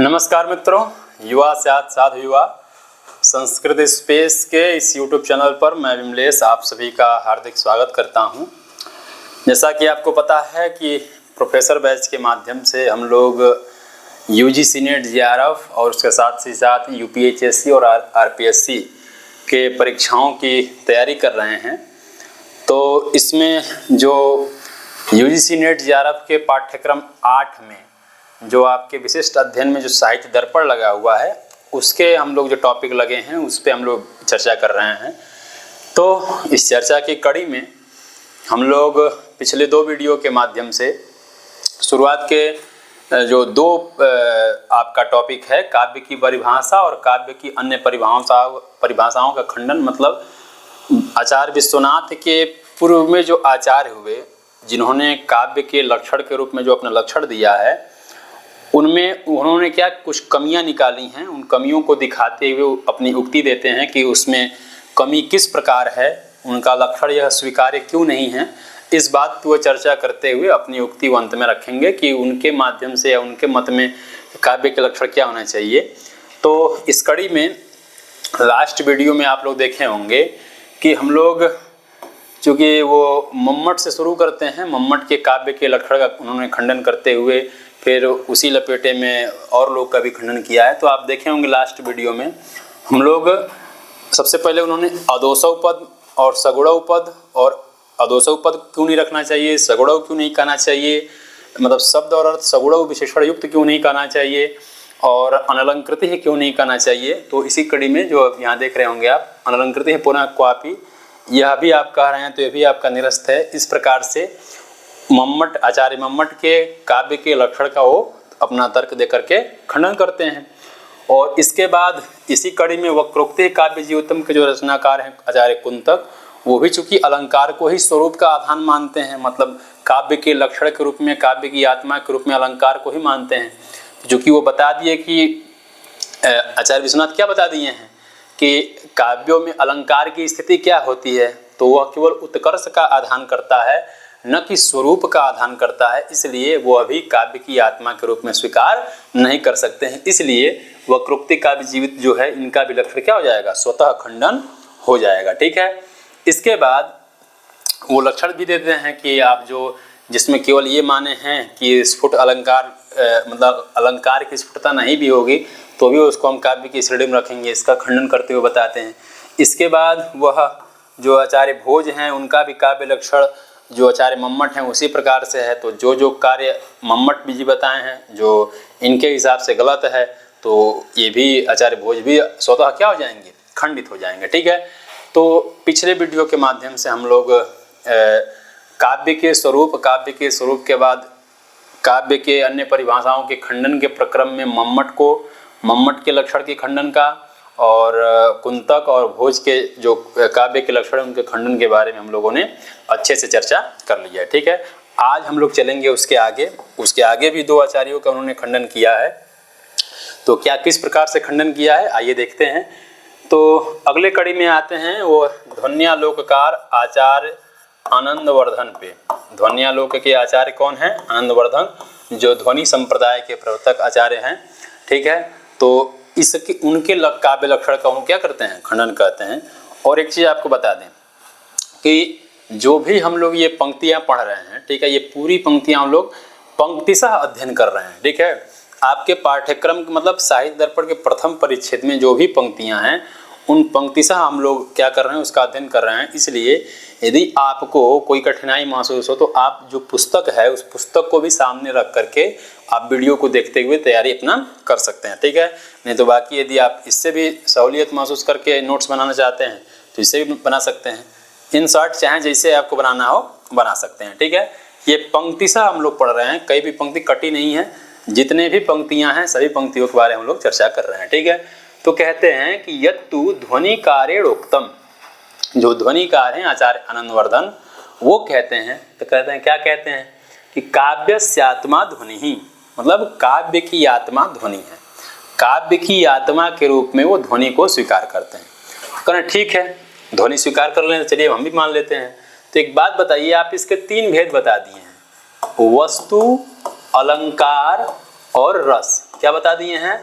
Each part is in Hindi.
नमस्कार मित्रों, युवा साधु युवा संस्कृत स्पेस के इस YouTube चैनल पर मैं विमलेश आप सभी का हार्दिक स्वागत करता हूं। जैसा कि आपको पता है कि प्रोफेसर बैच के माध्यम से हम लोग UGC नेट JRF और उसके साथ ही साथ UPHSC और RPSC के परीक्षाओं की तैयारी कर रहे हैं। तो इसमें जो UGC नेट JRF के पाठ्यक्रम 8 में जो आपके विशिष्ट अध्ययन में जो साहित्य दर्पण लगा हुआ है उसके हम लोग जो टॉपिक लगे हैं उस पर हम लोग चर्चा कर रहे हैं। तो इस चर्चा की कड़ी में हम लोग पिछले 2 वीडियो के माध्यम से शुरुआत के जो 2 आपका टॉपिक है काव्य की परिभाषा और काव्य की अन्य परिभाषाओं का खंडन, मतलब आचार्य विश्वनाथ के पूर्व में जो आचार्य हुए जिन्होंने काव्य के लक्षण के रूप में जो अपना लक्षण दिया है उनमें उन्होंने क्या कुछ कमियां निकाली हैं। उन कमियों को दिखाते हुए अपनी उक्ति देते हैं कि उसमें कमी किस प्रकार है, उनका लक्षण यह स्वीकार्य क्यों नहीं है। इस बात पर चर्चा करते हुए अपनी उक्ति वो अंत में रखेंगे कि उनके माध्यम से या उनके मत में काव्य के लक्षण क्या होना चाहिए। तो इस कड़ी में लास्ट वीडियो में आप लोग देखे होंगे कि हम लोग चूँकि वो मम्मट से शुरू करते हैं, मम्मट के काव्य के लक्षण का उन्होंने खंडन करते हुए फिर उसी लपेटे में और लोग का भी खंडन किया है। तो आप देखे होंगे लास्ट वीडियो में हम लोग सबसे पहले उन्होंने अदोसौ पद और सगुणौ पद और अदोसौ पद क्यों नहीं रखना चाहिए, सगुणौ क्यों नहीं कहना चाहिए, मतलब शब्द और अर्थ सगुणौ विशेषण युक्त क्यों नहीं कहना चाहिए और अनलंकृत ही क्यों नहीं कहना चाहिए। तो इसी कड़ी में जो यहाँ देख रहे होंगे आप अनलंकृत ही पुनः क्वापि, यह भी आप कह रहे हैं तो यह भी आपका निरस्त है। इस प्रकार से मम्मट आचार्य मम्मट के काव्य के लक्षण का वो अपना तर्क दे करके खंडन करते हैं। और इसके बाद इसी कड़ी में वक्रोक्ति काव्य जीवोत्तम के जो रचनाकार हैं आचार्य कुंतक, वो भी चूंकि अलंकार को ही स्वरूप का आधान मानते हैं, मतलब काव्य के लक्षण के रूप में, काव्य की आत्मा के रूप में अलंकार को ही मानते हैं। जो कि वो बता दिए कि आचार्य विश्वनाथ क्या बता दिए हैं कि काव्यों में अलंकार की स्थिति क्या होती है, तो वह केवल उत्कर्ष का आधान करता है न कि स्वरूप का आधान करता है, इसलिए वो अभी काव्य की आत्मा के रूप में स्वीकार नहीं कर सकते हैं। इसलिए वक्रोक्ति काव्य जीवित जो है इनका भी लक्षण क्या हो जाएगा, स्वतः खंडन हो जाएगा। ठीक है। इसके बाद वो लक्षण भी देते हैं कि आप जो जिसमें केवल ये माने हैं कि स्फुट अलंकार मतलब अलंकार की स्फुटता नहीं भी होगी तो भी उसको हम काव्य की श्रेणी में रखेंगे, इसका खंडन करते हुए बताते हैं। इसके बाद वह जो आचार्य भोज हैं उनका भी काव्य लक्षण जो आचार्य मम्मट हैं उसी प्रकार से है। तो जो कार्य मम्मट भी जी बताए हैं जो इनके हिसाब से गलत है तो ये भी आचार्य भोज भी स्वतः क्या हो जाएंगे, खंडित हो जाएंगे। ठीक है। तो पिछले वीडियो के माध्यम से हम लोग काव्य के स्वरूप के बाद काव्य के अन्य परिभाषाओं के खंडन के प्रक्रम में मम्मट के लक्षण के खंडन का और कुंतक और भोज के जो काव्य के लक्षण उनके खंडन के बारे में हम लोगों ने अच्छे से चर्चा कर लिया है। ठीक है। आज हम लोग चलेंगे उसके आगे भी 2 आचार्यों का उन्होंने खंडन किया है। तो क्या किस प्रकार से खंडन किया है आइए देखते हैं। तो अगले कड़ी में आते हैं वो ध्वन्यालोककार आचार्य आनंदवर्धन पे। ध्वन्यालोक के आचार्य कौन है, आनंदवर्धन, जो ध्वनि संप्रदाय के प्रवर्तक आचार्य हैं। ठीक है। तो इसके उनके काव्य लक्षण का वो क्या करते हैं, खंडन करते हैं। और एक चीज़ आपको बता दें कि जो भी हम लोग ये पंक्तियां पढ़ रहे हैं, ठीक है, ये पूरी पंक्तियां हम लोग पंक्तिशः अध्ययन कर रहे हैं। ठीक है। आपके पाठ्यक्रम मतलब साहित्य दर्पण के प्रथम परिच्छेद में जो भी पंक्तियां हैं उन पंक्तिशः हम लोग क्या कर रहे हैं, उसका अध्ययन कर रहे हैं। इसलिए यदि आपको कोई कठिनाई महसूस हो तो आप जो पुस्तक है उस पुस्तक को भी सामने रख करके आप वीडियो को देखते हुए तैयारी अपना कर सकते हैं। ठीक है। नहीं तो बाकी यदि आप इससे भी सहूलियत महसूस करके नोट्स बनाना चाहते हैं तो इससे भी बना सकते हैं। इन शॉर्ट चाहे जैसे आपको बनाना हो बना सकते हैं। ठीक है। ये पंक्तिशः हम लोग पढ़ रहे हैं, कई भी पंक्ति कटी नहीं है, जितने भी पंक्तियाँ हैं सभी पंक्तियों के बारे में हम लोग चर्चा कर रहे हैं। ठीक है। तो कहते हैं कि यत्तु ध्वनिकारेण उक्तम, जो ध्वनिकार हैं आचार्य आनंदवर्धन वो कहते हैं, तो कहते हैं क्या कहते हैं कि काव्यस्यात्मा ध्वनि ही, मतलब काव्य की आत्मा ध्वनि है। काव्य की आत्मा के रूप में वो ध्वनि को स्वीकार करते हैं। कहना ठीक है, ध्वनि स्वीकार कर लें, चलिए हम भी मान लेते हैं। तो एक बात बताइए, आप इसके 3 भेद बता दिए हैं, वस्तु, अलंकार और रस। क्या बता दिए हैं?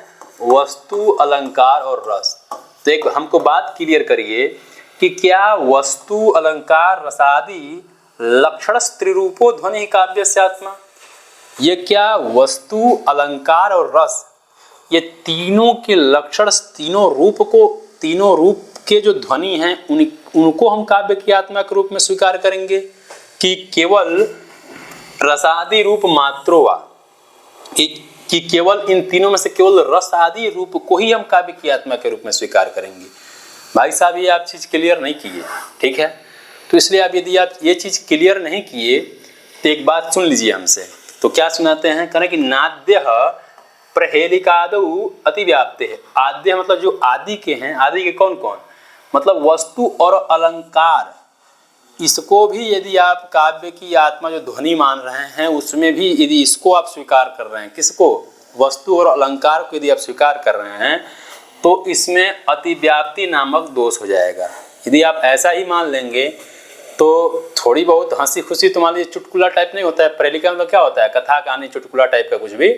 वस्तु, अलंकार और रस। तो एक हमको बात क्लियर करिए कि क्या वस्तु, अलंकार, रसादि लक्षण त्रिरूपो ध्वनि काव्यस्य आत्मा, ये क्या वस्तु, अलंकार और रस ये तीनों के लक्षण, तीनों रूप के जो ध्वनि हैं उनको हम काव्य की आत्मा के रूप में स्वीकार करेंगे कि केवल रसादि रूप मात्रो वा, कि केवल इन तीनों में से केवल रस आदि रूप को ही हम काव्य की आत्मा के रूप में स्वीकार करेंगे? भाई साहब ये आप चीज क्लियर नहीं किए, ठीक है? तो इसलिए आप यदि आप ये चीज क्लियर नहीं किए तो एक बात सुन लीजिए हमसे। तो क्या सुनाते हैं? कहना कि नाद्य प्रहेलिकादौ अतिव्याप्ते है। आद्य मतलब जो आदि के हैं, आदि के कौन कौन? मतलब वस्तु और अलंकार, इसको भी यदि आप काव्य की आत्मा जो ध्वनि मान रहे हैं उसमें भी यदि इसको आप स्वीकार कर रहे हैं, किसको? वस्तु और अलंकार को यदि आप स्वीकार कर रहे हैं तो इसमें अतिव्याप्ति नामक दोष हो जाएगा। यदि आप ऐसा ही मान लेंगे तो थोड़ी बहुत हंसी खुशी, तो मान लीजिए चुटकुला टाइप नहीं होता है, प्रेलिका मतलब क्या होता है? कथा कहानी, चुटकुला टाइप का कुछ भी,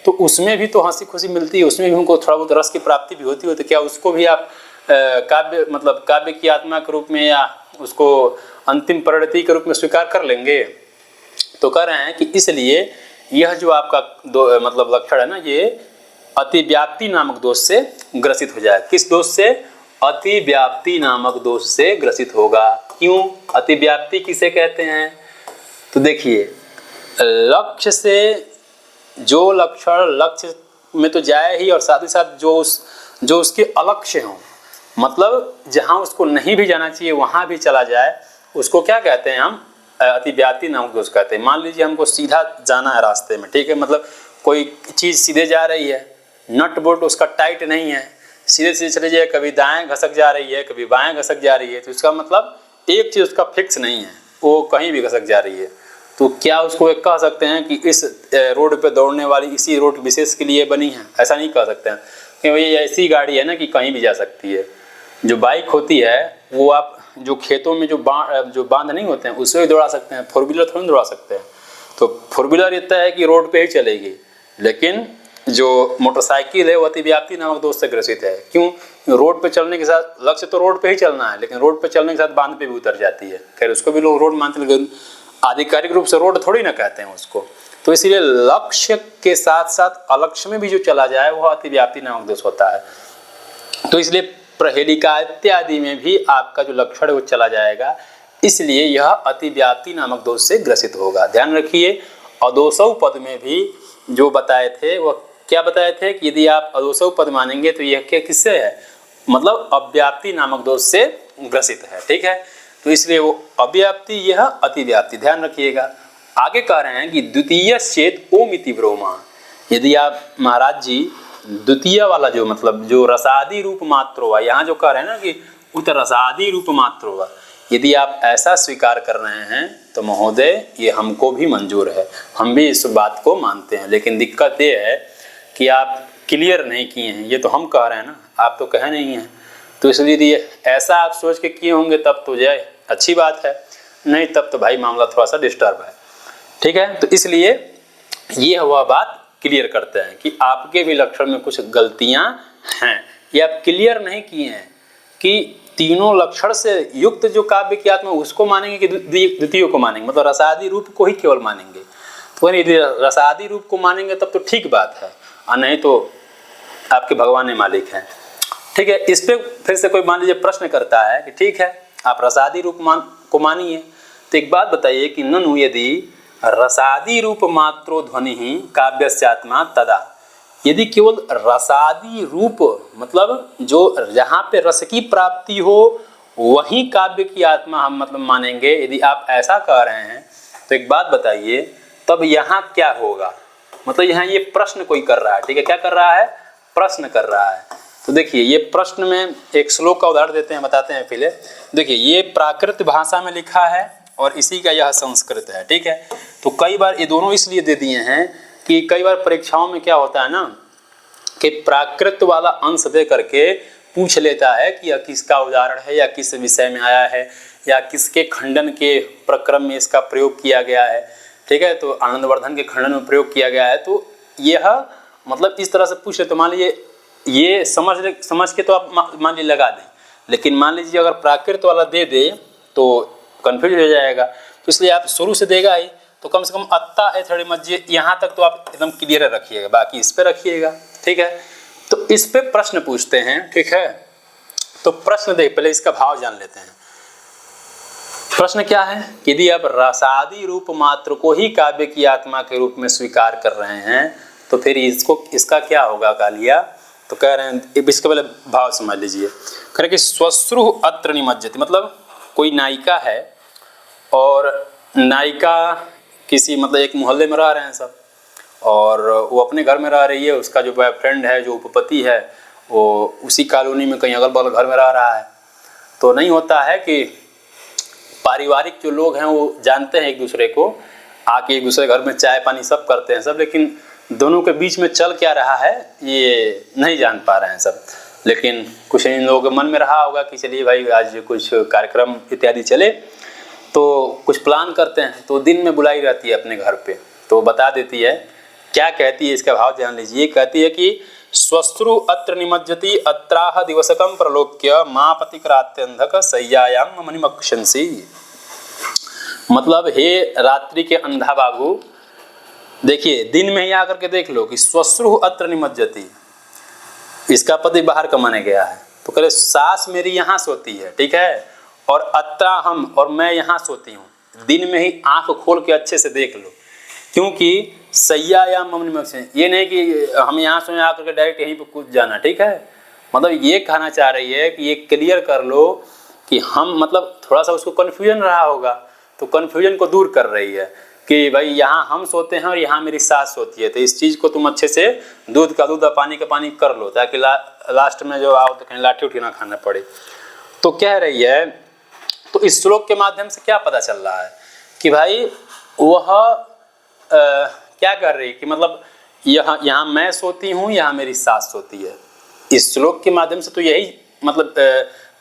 तो उसमें भी तो हंसी खुशी मिलती है, उसमें भी हमको थोड़ा बहुत रस की प्राप्ति भी होती है। तो क्या उसको भी आप काव्य मतलब काव्य की आत्मा के रूप में या उसको अंतिम परिणति के रूप में स्वीकार कर लेंगे? तो कह रहे हैं कि इसलिए यह जो आपका मतलब लक्षण है ना, ये अतिव्याप्ति नामक दोष से ग्रसित हो जाए। किस दोष से? अतिव्याप्ति नामक दोष से ग्रसित होगा। क्यों? अतिव्याप्ति किसे कहते हैं? तो देखिए, लक्ष्य से जो लक्षण लक्ष्य में तो जाए ही, और साथ ही साथ जो उसके अलक्ष्य हों, मतलब जहाँ उसको नहीं भी जाना चाहिए वहाँ भी चला जाए, उसको क्या कहते हैं? हम अतिव्याप्ति नामक दोष कहते हैं। मान लीजिए हमको सीधा जाना है रास्ते में, ठीक है, मतलब कोई चीज़ सीधे जा रही है, नट बोल्ट उसका टाइट नहीं है, सीधे सीधे चले जाए, कभी दाएं घसक जा रही है, कभी बाएं घसक जा रही है, तो इसका मतलब एक चीज़ उसका फिक्स नहीं है, वो कहीं भी घसक जा रही है। तो क्या उसको एक कह सकते हैं कि इस रोड पे दौड़ने वाली इसी रोड विशेष के लिए बनी है? ऐसा नहीं कह सकते हैं, क्योंकि ये ऐसी गाड़ी है ना कि कहीं भी जा सकती है। जो बाइक होती है वो आप जो खेतों में जो बांध नहीं होते हैं उससे भी दौड़ा सकते हैं, फोर व्हीलर थोड़ी दौड़ा सकते हैं। तो फोर व्हीलर इतना है कि रोड पे ही चलेगी, लेकिन जो मोटरसाइकिल है वो अतिव्याप्ति नामक दोष से ग्रसित है। क्यों? रोड पे चलने के साथ, लक्ष्य तो रोड पे ही चलना है, लेकिन रोड पे चलने के साथ बांध पे भी उतर जाती है। खैर उसको भी लोग रोड मानते हैं, लेकिन आधिकारिक रूप से रोड थोड़ी ना कहते हैं उसको। तो इसीलिए लक्ष्य के साथ साथ अलक्ष्य में भी जो चला जाए वह अतिव्याप्ति नामक दोष होता है। तो इसलिए प्रहेलिका इत्यादि में भी आपका जो लक्षण है वो चला जाएगा, इसलिए यह अतिव्याप्ति नामक दोष से ग्रसित होगा। ध्यान रखिए, अदोसौ पद में भी जो बताए थे वह क्या बताए थे कि यदि आप अदोसौ पद मानेंगे तो यह क्या किससे है? मतलब अव्याप्ति नामक दोष से ग्रसित है, ठीक है? तो इसलिए वो अव्याप्ति, यह अतिव्याप्ति, ध्यान रखिएगा। आगे कह रहे हैं कि द्वितीय चेत ओमिति ब्रोमा। यदि आप महाराज जी द्वितीय वाला जो मतलब जो रसादि रूप मात्र हुआ, यहाँ जो कह रहे हैं ना कि उत रसादि रूप मात्र हुआ, यदि आप ऐसा स्वीकार कर रहे हैं तो महोदय ये हमको भी मंजूर है, हम भी इस बात को मानते हैं। लेकिन दिक्कत ये है कि आप क्लियर नहीं किए हैं, ये तो हम कह रहे हैं ना, आप तो कह नहीं हैं। तो इसलिए ऐसा आप सोच के किए होंगे तब तो जाए अच्छी बात है, नहीं तब तो भाई मामला थोड़ा सा डिस्टर्ब है, ठीक है? तो इसलिए ये वह बात क्लियर करते हैं कि आपके भी लक्षण में कुछ गलतियां हैं, ये आप क्लियर नहीं किए हैं कि तीनों लक्षण से युक्त जो काव्य की आत्मा उसको मानेंगे कि द्वितीय को मानेंगे, मतलब रसादि रूप को ही केवल मानेंगे। तो यदि रसादि रूप को मानेंगे तब तो ठीक बात है, और नहीं तो आपके भगवान मालिक हैं, ठीक है? इस पे फिर से कोई मान लीजिए प्रश्न करता है कि ठीक है आप रसादि रूप को मानिए, तो एक बात बताइए कि ननु यदि रसादि रूप मात्रो ध्वनि ही काव्यस्यात्मा तदा, यदि केवल रसादि रूप मतलब जो जहाँ पे रस की प्राप्ति हो वही काव्य की आत्मा हम मतलब मानेंगे, यदि आप ऐसा कह रहे हैं तो एक बात बताइए तब यहाँ क्या होगा? मतलब यहाँ ये प्रश्न कोई कर रहा है, ठीक है? क्या कर रहा है? प्रश्न कर रहा है। तो देखिए ये प्रश्न में एक श्लोक का उदाहरण देते हैं, बताते हैं पहले। देखिए ये प्राकृत भाषा में लिखा है और इसी का यह संस्कृत है, ठीक है? तो कई बार ये दोनों इसलिए दे दिए हैं कि कई बार परीक्षाओं में क्या होता है ना कि प्राकृत वाला अंश दे करके पूछ लेता है कि यह किसका उदाहरण है या किस विषय में आया है या किसके खंडन के प्रक्रम में इसका प्रयोग किया गया है, ठीक है? तो आनंदवर्धन के खंडन में प्रयोग किया गया है। तो यह मतलब इस तरह से पूछ ले तो मान लीजिए ये समझ के तो आप मान लीजिए लगा दें, लेकिन मान लीजिए अगर प्राकृत वाला दे दे तो कन्फ्यूज हो जाएगा। तो इसलिए आप शुरू से देगा ही तो कम से कम अत्ता एथड़ी मज्जे यहाँ तक तो आप एकदम क्लियर रखिएगा, बाकी इस पे रखिएगा। ठीक है, तो इस पे प्रश्न पूछते हैं। ठीक है, तो प्रश्न देख, पहले इसका भाव जान लेते हैं। प्रश्न क्या है? यदि आप रसादी रूप मात्र को ही काव्य की आत्मा के रूप में स्वीकार कर रहे हैं तो फिर इसका क्या होगा कालिया? तो कह रहे हैं, इसका पहले भाव समझ लीजिए। कह रहे कि स्वश्रु अत्र निमज्जति, मतलब कोई नायिका है और नायिका किसी मतलब एक मोहल्ले में रह रहे हैं सब, और वो अपने घर में रह रही है, उसका जो बॉयफ्रेंड है, जो उपपति है, वो उसी कॉलोनी में कहीं अगल बगल घर में रह रहा है। तो नहीं होता है कि पारिवारिक जो लोग हैं वो जानते हैं एक दूसरे को, आके एक दूसरे घर में चाय पानी सब करते हैं सब, लेकिन दोनों के बीच में चल क्या रहा है ये नहीं जान पा रहे हैं सब। लेकिन कुछ इन लोगों के मन में रहा होगा कि चलिए भाई आज कुछ कार्यक्रम इत्यादि चले तो कुछ प्लान करते हैं, तो दिन में बुलाई रहती है अपने घर पे, तो बता देती है। क्या कहती है इसका भाव ध्यान लीजिए। कहती है कि स्वश्रु अत्र निमज्जति अत्राह दिवसकम प्रलोक्य मापतिक्रात्यंधक सय्यायाम मणिमक्षंसी। मतलब हे रात्रि के अंधा बाबू, देखिए दिन में ही आकर के देख लो कि स्वश्रु अत्र निमज्जति, इसका पति बाहर कमाने गया है, तो कह रहे सास मेरी यहाँ सोती है, ठीक है, और अत्रा हम और मैं यहाँ सोती हूँ। दिन में ही आंख खोल के अच्छे से देख लो, क्योंकि सैया या ममनिमक्षण, ये नहीं कि हम यहाँ सोए आकर के डायरेक्ट यहीं पे कूद जाना। ठीक है, मतलब ये कहना चाह रही है कि ये क्लियर कर लो कि हम मतलब थोड़ा सा उसको कन्फ्यूजन रहा होगा, तो कन्फ्यूजन को दूर कर रही है कि भाई यहाँ हम सोते हैं और यहाँ मेरी सास सोती है, तो इस चीज़ को तुम अच्छे से दूध का दूध और पानी का पानी कर लो, ताकि लास्ट में जो आओ तो कहीं लाठी उठी ना खाना पड़े। तो कह रही है, तो इस श्लोक के माध्यम से क्या पता चल रहा है कि भाई वह क्या कर रही कि मतलब यहाँ मैं सोती हूँ, यहाँ मेरी सास सोती है। इस श्लोक के माध्यम से तो यही मतलब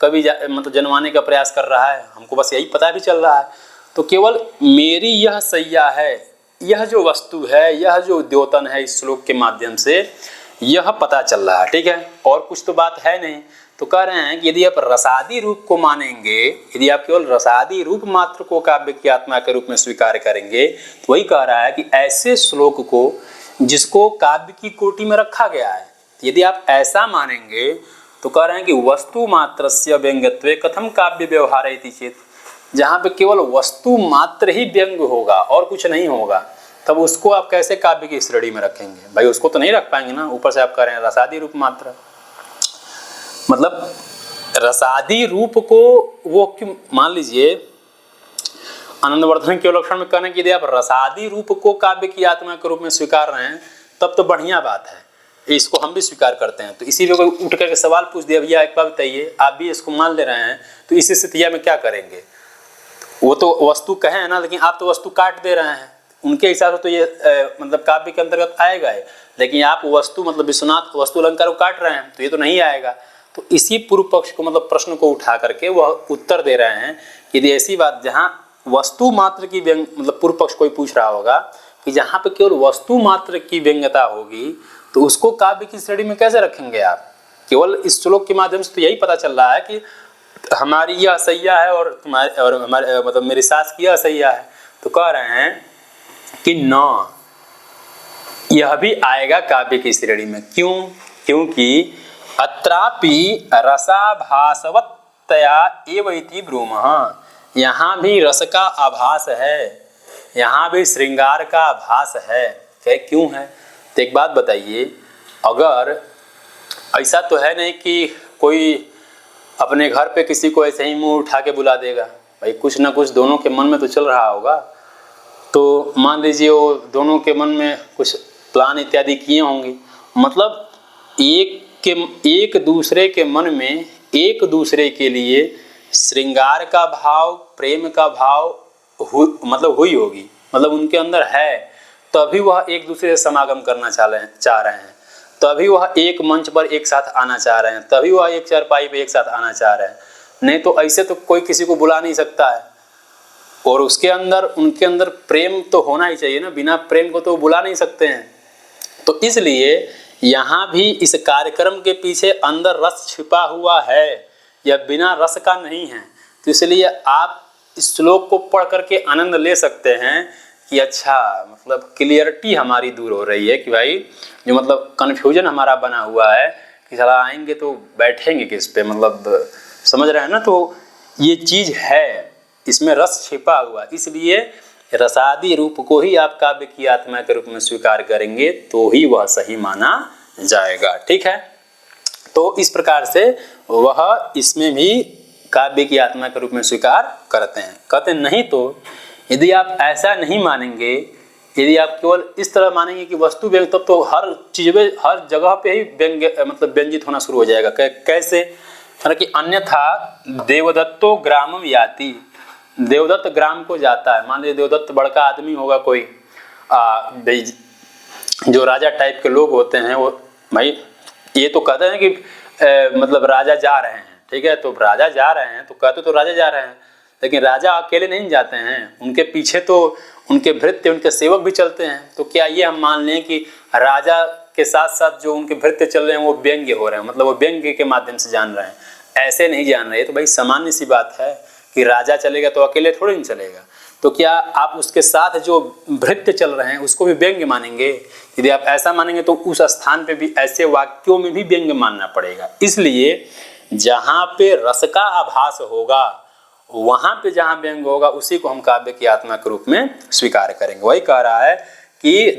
कभी मतलब जनवाने का प्रयास कर रहा है, हमको बस यही पता भी चल रहा है। तो केवल मेरी यह सैया है, यह जो वस्तु है, यह जो द्योतन है, इस श्लोक के माध्यम से यह पता चल रहा है। ठीक है, और कुछ तो बात है नहीं। तो कह रहे हैं कि यदि आप रसादी रूप को मानेंगे, यदि आप केवल रसादी रूप मात्र को काव्य की आत्मा के रूप में स्वीकार करेंगे, तो वही कह रहा है कि ऐसे श्लोक को जिसको काव्य की कोटि में रखा गया है, यदि आप ऐसा मानेंगे तो कह रहे हैं कि वस्तु मात्रस्य व्यंग्यत्वे कथम काव्य व्यवहार इति चेत, जहाँ पे केवल वस्तु मात्र ही व्यंग होगा और कुछ नहीं होगा, तब उसको आप कैसे काव्य की श्रेणी में रखेंगे? भाई उसको तो नहीं रख पाएंगे ना। ऊपर से आप कह रहे हैं रसादी रूप मात्र, मतलब रसादी रूप को वो क्यों मान लीजिए आनंदवर्धन के लक्षण में कहने कि यदि आप रसादी रूप को काव्य की आत्मा के रूप में स्वीकार रहे हैं तब तो बढ़िया बात है, इसको हम भी स्वीकार करते हैं। तो इसीलिए कोई उठ करके सवाल पूछ दिया, भैया एक बात बताइए, आप भी इसको मान ले रहे हैं तो इस स्थिति में क्या करेंगे? वो तो वस्तु कहे ना, लेकिन आप तो वस्तु काट दे रहे हैं, उनके हिसाब से तो ये मतलब काव्य के अंतर्गत आएगा है, लेकिन आप वस्तु मतलब विश्वनाथ वस्तु अलंकार को काट रहे हैं तो ये तो नहीं आएगा। तो इसी पूर्व पक्ष को मतलब प्रश्न को उठा करके वह उत्तर दे रहे हैं कि यदि ऐसी बात जहाँ वस्तु मात्र की व्यंग मतलब पूर्व पक्ष कोई पूछ रहा होगा कि जहाँ पे केवल वस्तु मात्र की व्यंग्यता होगी तो उसको काव्य की श्रेणी में कैसे रखेंगे आप? केवल इस श्लोक के माध्यम से तो यही पता चल रहा है कि हमारी यह सैया है और तुम्हारे और हमारे मतलब मेरी सास की यह सैया है। तो कह रहे हैं कि न, यह भी आएगा काव्य की श्रेणी में। क्यों? क्योंकि अत्रापि रसाभासवत्तया एव इति ब्रूमः, यहाँ भी रस का आभास है, यहाँ भी श्रृंगार का आभास है। क्यों है? तो एक बात बताइए, अगर ऐसा तो है नहीं कि कोई अपने घर पे किसी को ऐसे ही मुंह उठा के बुला देगा, भाई कुछ ना कुछ दोनों के मन में तो चल रहा होगा। तो मान लीजिए वो दोनों के मन में कुछ प्लान इत्यादि किए होंगे, मतलब एक दूसरे के मन में एक दूसरे के लिए श्रृंगार का भाव, प्रेम का भाव मतलब हुई होगी, मतलब उनके अंदर है, तभी वह एक दूसरे से समागम करना चाह रहे हैं, तभी वह एक मंच पर एक साथ आना चाह रहे हैं, तभी वह एक चारपाई पे एक साथ आना चाह रहे हैं। नहीं तो ऐसे तो कोई किसी को बुला नहीं सकता है, और उसके अंदर उनके अंदर प्रेम तो होना ही चाहिए ना, बिना प्रेम को तो बुला नहीं सकते हैं। तो इसलिए यहाँ भी इस कार्यक्रम के पीछे अंदर रस छिपा हुआ है, या बिना रस का नहीं है। तो इसलिए आप इस श्लोक को पढ़ करके आनंद ले सकते हैं कि अच्छा मतलब क्लियरिटी हमारी दूर हो रही है कि भाई जो मतलब कन्फ्यूजन हमारा बना हुआ है कि साला आएंगे तो बैठेंगे किस पे, मतलब समझ रहे हैं ना। तो ये चीज़ है, इसमें रस छिपा हुआ, इसलिए रसादी रूप को ही आप काव्य की आत्मा के रूप में स्वीकार करेंगे तो ही वह सही माना जाएगा। ठीक है, तो इस प्रकार से वह इसमें भी काव्य की आत्मा के रूप में स्वीकार करते हैं। कहते नहीं तो यदि आप ऐसा नहीं मानेंगे, यदि आप केवल इस तरह मानेंगे कि वस्तु व्यंग, तब तो हर चीज में हर जगह पे ही व्यंग मतलब व्यंजित होना शुरू हो जाएगा। कैसे, कि अन्यथा देवदत्तो ग्रामम याति, देवदत्त ग्राम को जाता है। मान लीजिए देवदत्त बड़का आदमी होगा कोई, जो राजा टाइप के लोग होते हैं, वो भाई ये तो कहते हैं कि मतलब राजा जा रहे हैं, ठीक है, तो राजा जा रहे हैं तो कहते तो राजा जा रहे हैं, लेकिन राजा अकेले नहीं जाते हैं, उनके पीछे तो उनके भृत्य उनके सेवक भी चलते हैं। तो क्या ये हम मान लें कि राजा के साथ साथ जो उनके भृत्य चल रहे हैं वो व्यंग्य हो रहे हैं, मतलब वो व्यंग्य के माध्यम से जान रहे हैं, ऐसे नहीं जान रहे। तो भाई सामान्य सी बात है कि राजा चलेगा तो अकेले थोड़ी नहीं चलेगा। तो क्या आप उसके साथ जो भृत्य चल रहे हैं उसको भी व्यंग्य मानेंगे? यदि आप ऐसा मानेंगे तो उस स्थान पे भी ऐसे वाक्यों में भी व्यंग्य मानना पड़ेगा। इसलिए जहाँ पे रस का आभास होगा, वहां पे जहाँ व्यंग्य होगा, उसी को हम काव्य की आत्मा के रूप में स्वीकार करेंगे। वही कह रहा है कि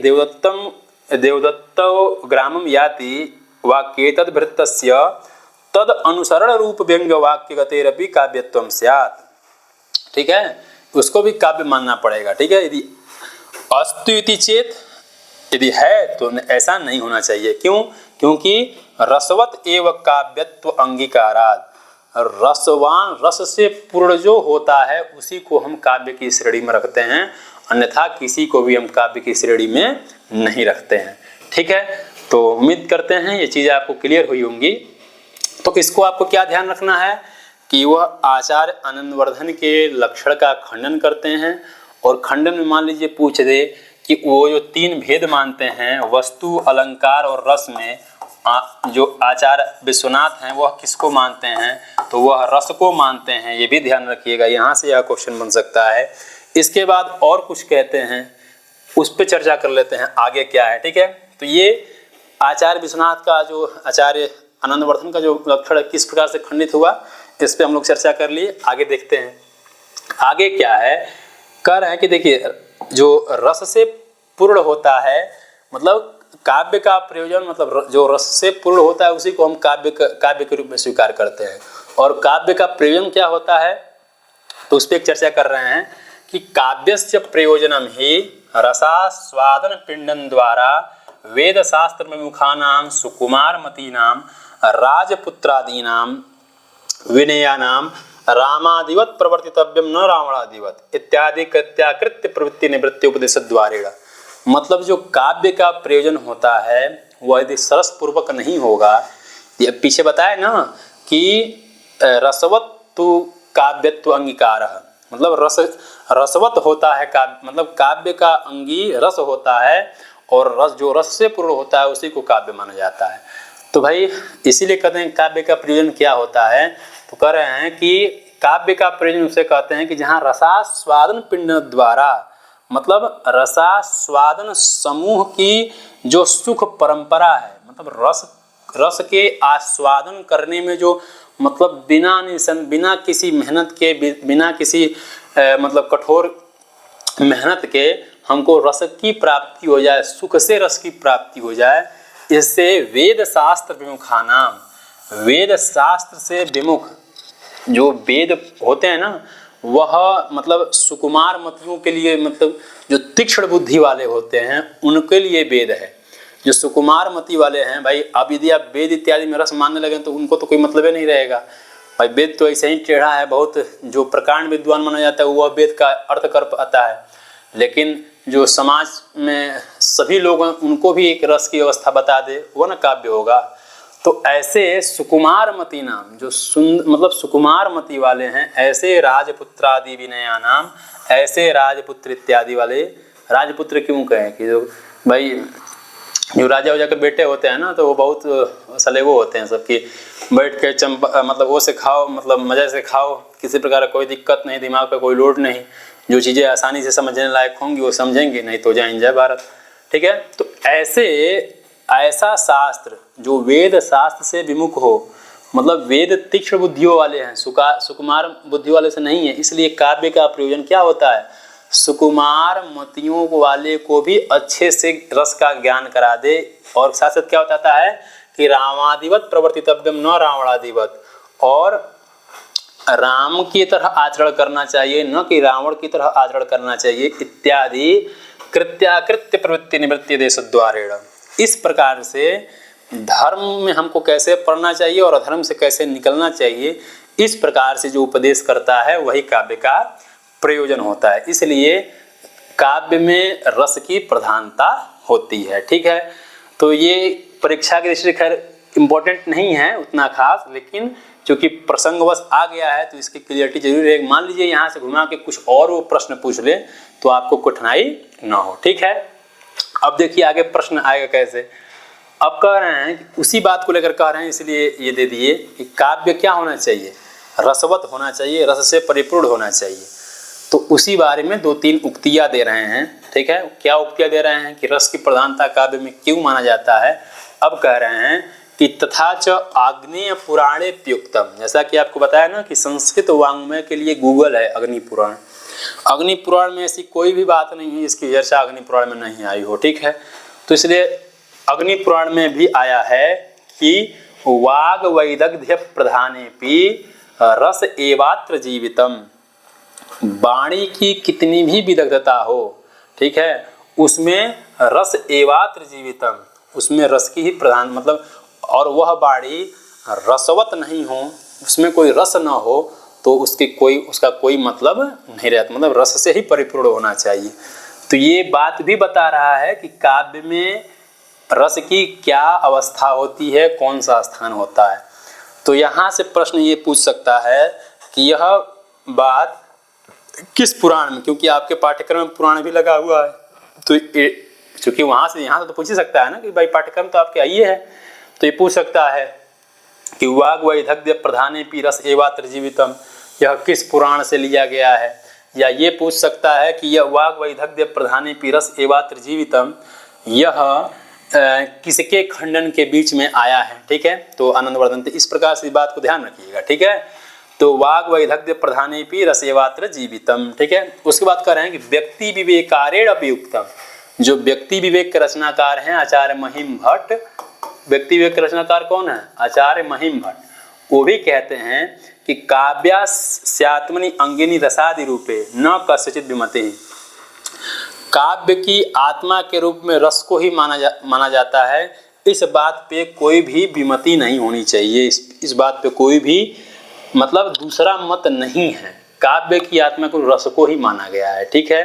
देवदत्तो ग्रामम याति वाक्येतद् भृत्यस्य तद अनुसरण रूप व्यंग्य वाक्य गतेरपि काव्यत्वम स्यात्। ठीक है, उसको भी काव्य मानना पड़ेगा। ठीक है, यदि अस्तु इति चेत, यदि है तो ऐसा नहीं होना चाहिए। क्यों? क्योंकि रसवत एव काव्यत्व अंगीकारात्, रसवान रस से पूर्ण जो होता है उसी को हम काव्य की श्रेणी में रखते हैं, अन्यथा किसी को भी हम काव्य की श्रेणी में नहीं रखते हैं। ठीक है, तो उम्मीद करते हैं ये चीज़ें आपको क्लियर हुई होंगी। तो इसको आपको क्या ध्यान रखना है कि वह आचार्य आनंदवर्धन के लक्षण का खंडन करते हैं, और खंडन में मान लीजिए पूछ दे कि वो जो तीन भेद मानते हैं वस्तु, अलंकार और रस में, जो आचार्य विश्वनाथ हैं वह किसको मानते हैं? तो वह रस को मानते हैं। ये भी ध्यान रखिएगा, यहाँ से यह क्वेश्चन बन सकता है। इसके बाद और कुछ कहते हैं, उस पर चर्चा कर लेते हैं आगे क्या है। ठीक है, तो ये आचार्य विश्वनाथ का जो आचार्य आनंदवर्धन का जो लक्षण किस प्रकार से खंडित हुआ, इस पे हम लोग चर्चा कर लिए। आगे देखते हैं आगे क्या है। कह रहे हैं कि देखिए जो रस से पूर्ण होता है, मतलब काव्य का प्रयोजन, मतलब जो रस से पूर्ण होता है उसी को हम काव्य के रूप में स्वीकार करते हैं। और काव्य का प्रयोजन क्या होता है, तो उस पर एक चर्चा कर रहे हैं कि काव्यस्य प्रयोजनम ही रसास्वादन पिंडन द्वारा वेद शास्त्र विमुखानां सुकुमारमतीनां राजपुत्रादीनां विनयानां रामादिवत प्रवर्तितव्यम न रावणादिवत इत्यादि कृत्याकृत्य प्रवृत्ति निवृत्ति उपदेश द्वारेण। मतलब जो काव्य का प्रयोजन होता है वह यदि सरस पूर्वक नहीं होगा, ये पीछे बताया ना कि रसवत्तु काव्यत्व अंगीकार, मतलब रसवत होता है काव्य, मतलब काव्य का अंगी रस होता है, और रस जो रस से पूर्ण होता है उसी को काव्य माना जाता है। तो भाई इसीलिए कहते हैं काव्य का प्रयोजन क्या होता है, तो कह रहे हैं कि काव्य का प्रयोजन उसे कहते हैं कि जहाँ रसास्वादन पिंड द्वारा, मतलब रसास्वादन समूह की जो सुख परंपरा है, मतलब रस के आस्वादन करने में जो मतलब बिना किसी मेहनत के, बिना किसी मतलब कठोर मेहनत के हमको रस की प्राप्ति हो जाए, सुख से रस की प्राप्ति हो जाए, इससे वेद शास्त्र विमुखानाम, वेद शास्त्र से विमुख जो वेद होते हैं ना, वह मतलब सुकुमार मतियों के लिए, मतलब जो तीक्ष्ण बुद्धि वाले होते हैं उनके लिए वेद है। जो सुकुमार मति वाले हैं भाई, अब यदि आप वेद इत्यादि में रस मानने लगे तो उनको तो कोई मतलब ही नहीं रहेगा। भाई वेद तो ऐसे ही टेढ़ा है, बहुत जो प्रकांड विद्वान माना जाता है वह वेद का अर्थ कर पाता है, लेकिन जो समाज में सभी लोग हैं उनको भी एक रस की अवस्था बता दे, वो ना काव्य होगा। तो ऐसे सुकुमार मती नाम, जो मतलब सुकुमार मती वाले हैं, ऐसे राजपुत्रादि विनया नाम, ऐसे राजपुत्र इत्यादि वाले, राजपुत्र क्यों कहें कि जो भाई जो राजा वाजा के बेटे होते हैं ना, तो वो बहुत सलेगो होते हैं सबकी, बैठ के मतलब वो से खाओ, मतलब मज़े से खाओ, किसी प्रकार का कोई दिक्कत नहीं, दिमाग पे कोई लोड नहीं, जो चीज़ें आसानी से समझने लायक होंगी वो समझेंगे, नहीं तो जय हिंद जय भारत। ठीक है, तो ऐसा शास्त्र जो वेद शास्त्र से विमुख हो, मतलब वेद तीक्ष्ण बुद्धियों वाले हैं, सुकुमार बुद्धि वाले से नहीं है, इसलिए काव्य का प्रयोजन क्या होता है, सुकुमार मतियों वाले को भी अच्छे से रस का ज्ञान करा दे। और साथ साथ क्या बताता है कि रामादिवत प्रवर्तितव्यम न रावणादिवत, और राम की तरह आचरण करना चाहिए, न कि रावण की तरह आचरण करना चाहिए, इत्यादि कृत्याकृत्य प्रवृत्ति निवृत्ति देश द्वारेण। इस प्रकार से धर्म में हमको कैसे पढ़ना चाहिए और अधर्म से कैसे निकलना चाहिए, इस प्रकार से जो उपदेश करता है वही काव्य का प्रयोजन होता है। इसलिए काव्य में रस की प्रधानता होती है। ठीक है, तो ये परीक्षा की दृष्टि से खैर इम्पोर्टेंट नहीं है उतना खास, लेकिन चूंकि प्रसंगवश आ गया है तो इसकी क्लियरिटी जरूर है। मान लीजिए यहाँ से घुमा के कुछ और वो प्रश्न पूछ ले तो आपको कठिनाई ना हो। ठीक है, अब देखिए आगे प्रश्न आएगा कैसे। अब कह रहे हैं कि उसी बात को लेकर कह रहे हैं, इसलिए ये दे दिए कि काव्य क्या होना चाहिए, रसवत होना चाहिए, रस से परिपूर्ण होना चाहिए। तो उसी बारे में 2-3 उक्तियाँ दे रहे हैं। ठीक है, क्या उक्तियाँ दे रहे हैं कि रस की प्रधानता काव्य में क्यों माना जाता है। अब कह रहे हैं कि तथा च आग्नेय पुराणे प्युक्तम, जैसा कि आपको बताया ना कि संस्कृत वाङ्मय के लिए गूगल है अग्नि पुराण। अग्नि पुराण में ऐसी कोई भी बात नहीं है जिसकी चर्चा अग्नि पुराण में नहीं आई हो। ठीक है, तो इसलिए अग्नि पुराण में भी आया है कि वाग वैदग्ध्य प्रधानेपि रस एवात्र जीवितम, वाणी की कितनी भी विदग्धता हो, ठीक है, उसमें रस एवात्र जीवितम, उसमें रस की ही प्रधान, मतलब और वह वाणी रसवत नहीं हो, उसमें कोई रस न हो तो उसका कोई मतलब नहीं रहता, मतलब रस से ही परिपूर्ण होना चाहिए। तो ये बात भी बता रहा है कि काव्य में रस की क्या अवस्था होती है, कौन सा स्थान होता है। तो यहाँ से प्रश्न ये पूछ सकता है कि यह बात किस पुराण में, क्योंकि आपके पाठ्यक्रम में पुराण भी लगा हुआ है, तो चूंकि वहाँ से यहाँ से तो पूछ ही सकता है ना कि भाई पाठ्यक्रम तो आपके आइए है, तो ये पूछ सकता है कि वाग वैदग्ध्य प्रधानेपि रस एवात्र जीवितम, यह किस पुराण से लिया गया है। या ये पूछ सकता है कि यह वाग वैदग्ध्य प्रधानेपि रस एवात्र जीवितम, यह किसके खंडन के बीच में आया है। ठीक है, तो आनंदवर्धन, इस प्रकार से बात को ध्यान रखिएगा। ठीक है, तो वाग वैदग्ध्य प्रधानेपि रस एवात्र जीवितम। ठीक है, उसके बाद कह रहे हैं कि व्यक्ति विवेकारेण अभियुक्तम, जो व्यक्ति विवेक के रचनाकार हैं आचार्य महिम भट्ट, व्यक्ति विवेक के रचनाकार कौन है, आचार्य महिम भट्ट, वो भी कहते हैं कि काव्यास्यात्मनि अंगिनी रसादि रूपे न कस्यचित् विमतिः, काव्य की आत्मा के रूप में रस को ही माना जाता है। इस बात पे कोई भी विमति नहीं होनी चाहिए, इस बात पे कोई भी मतलब दूसरा मत नहीं है, काव्य की आत्मा को रस को ही माना गया है। ठीक है,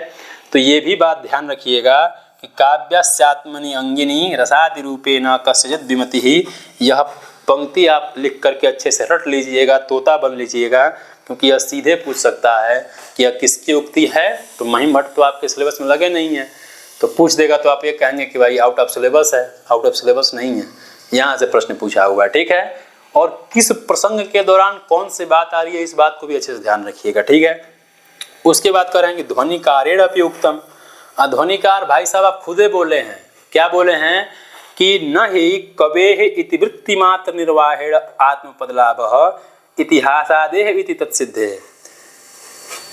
तो ये भी बात ध्यान रखिएगा कि काव्यास्यात्मनि अंगिनी रसादि रूपे न कस्यचित् विमतिः, यह पंक्ति आप लिख करके अच्छे से रट लीजिएगा, तोता बन लीजिएगा, क्योंकि यह सीधे पूछ सकता है कि यह किसकी उक्ति है। तो महिम भट्ट तो आपके सिलेबस में लगे नहीं है, तो पूछ देगा तो आप ये कहेंगे कि भाई आउट ऑफ सिलेबस है, आउट ऑफ सिलेबस नहीं है, यहाँ से प्रश्न पूछा हुआ है। ठीक है, और किस प्रसंग के दौरान कौन सी बात आ रही है, इस बात को भी अच्छे से ध्यान रखिएगा। ठीक है, उसके बाद करेंगे ध्वनिकारेण अपि उक्तम, ध्वनिकार भाई साहब आप खुदे बोले हैं, क्या बोले हैं कि न ही कवेः इति वृत्तिमात्र निर्वाहेण आत्मपदलाभः इतिहासादेह इति तत्सिद्धे,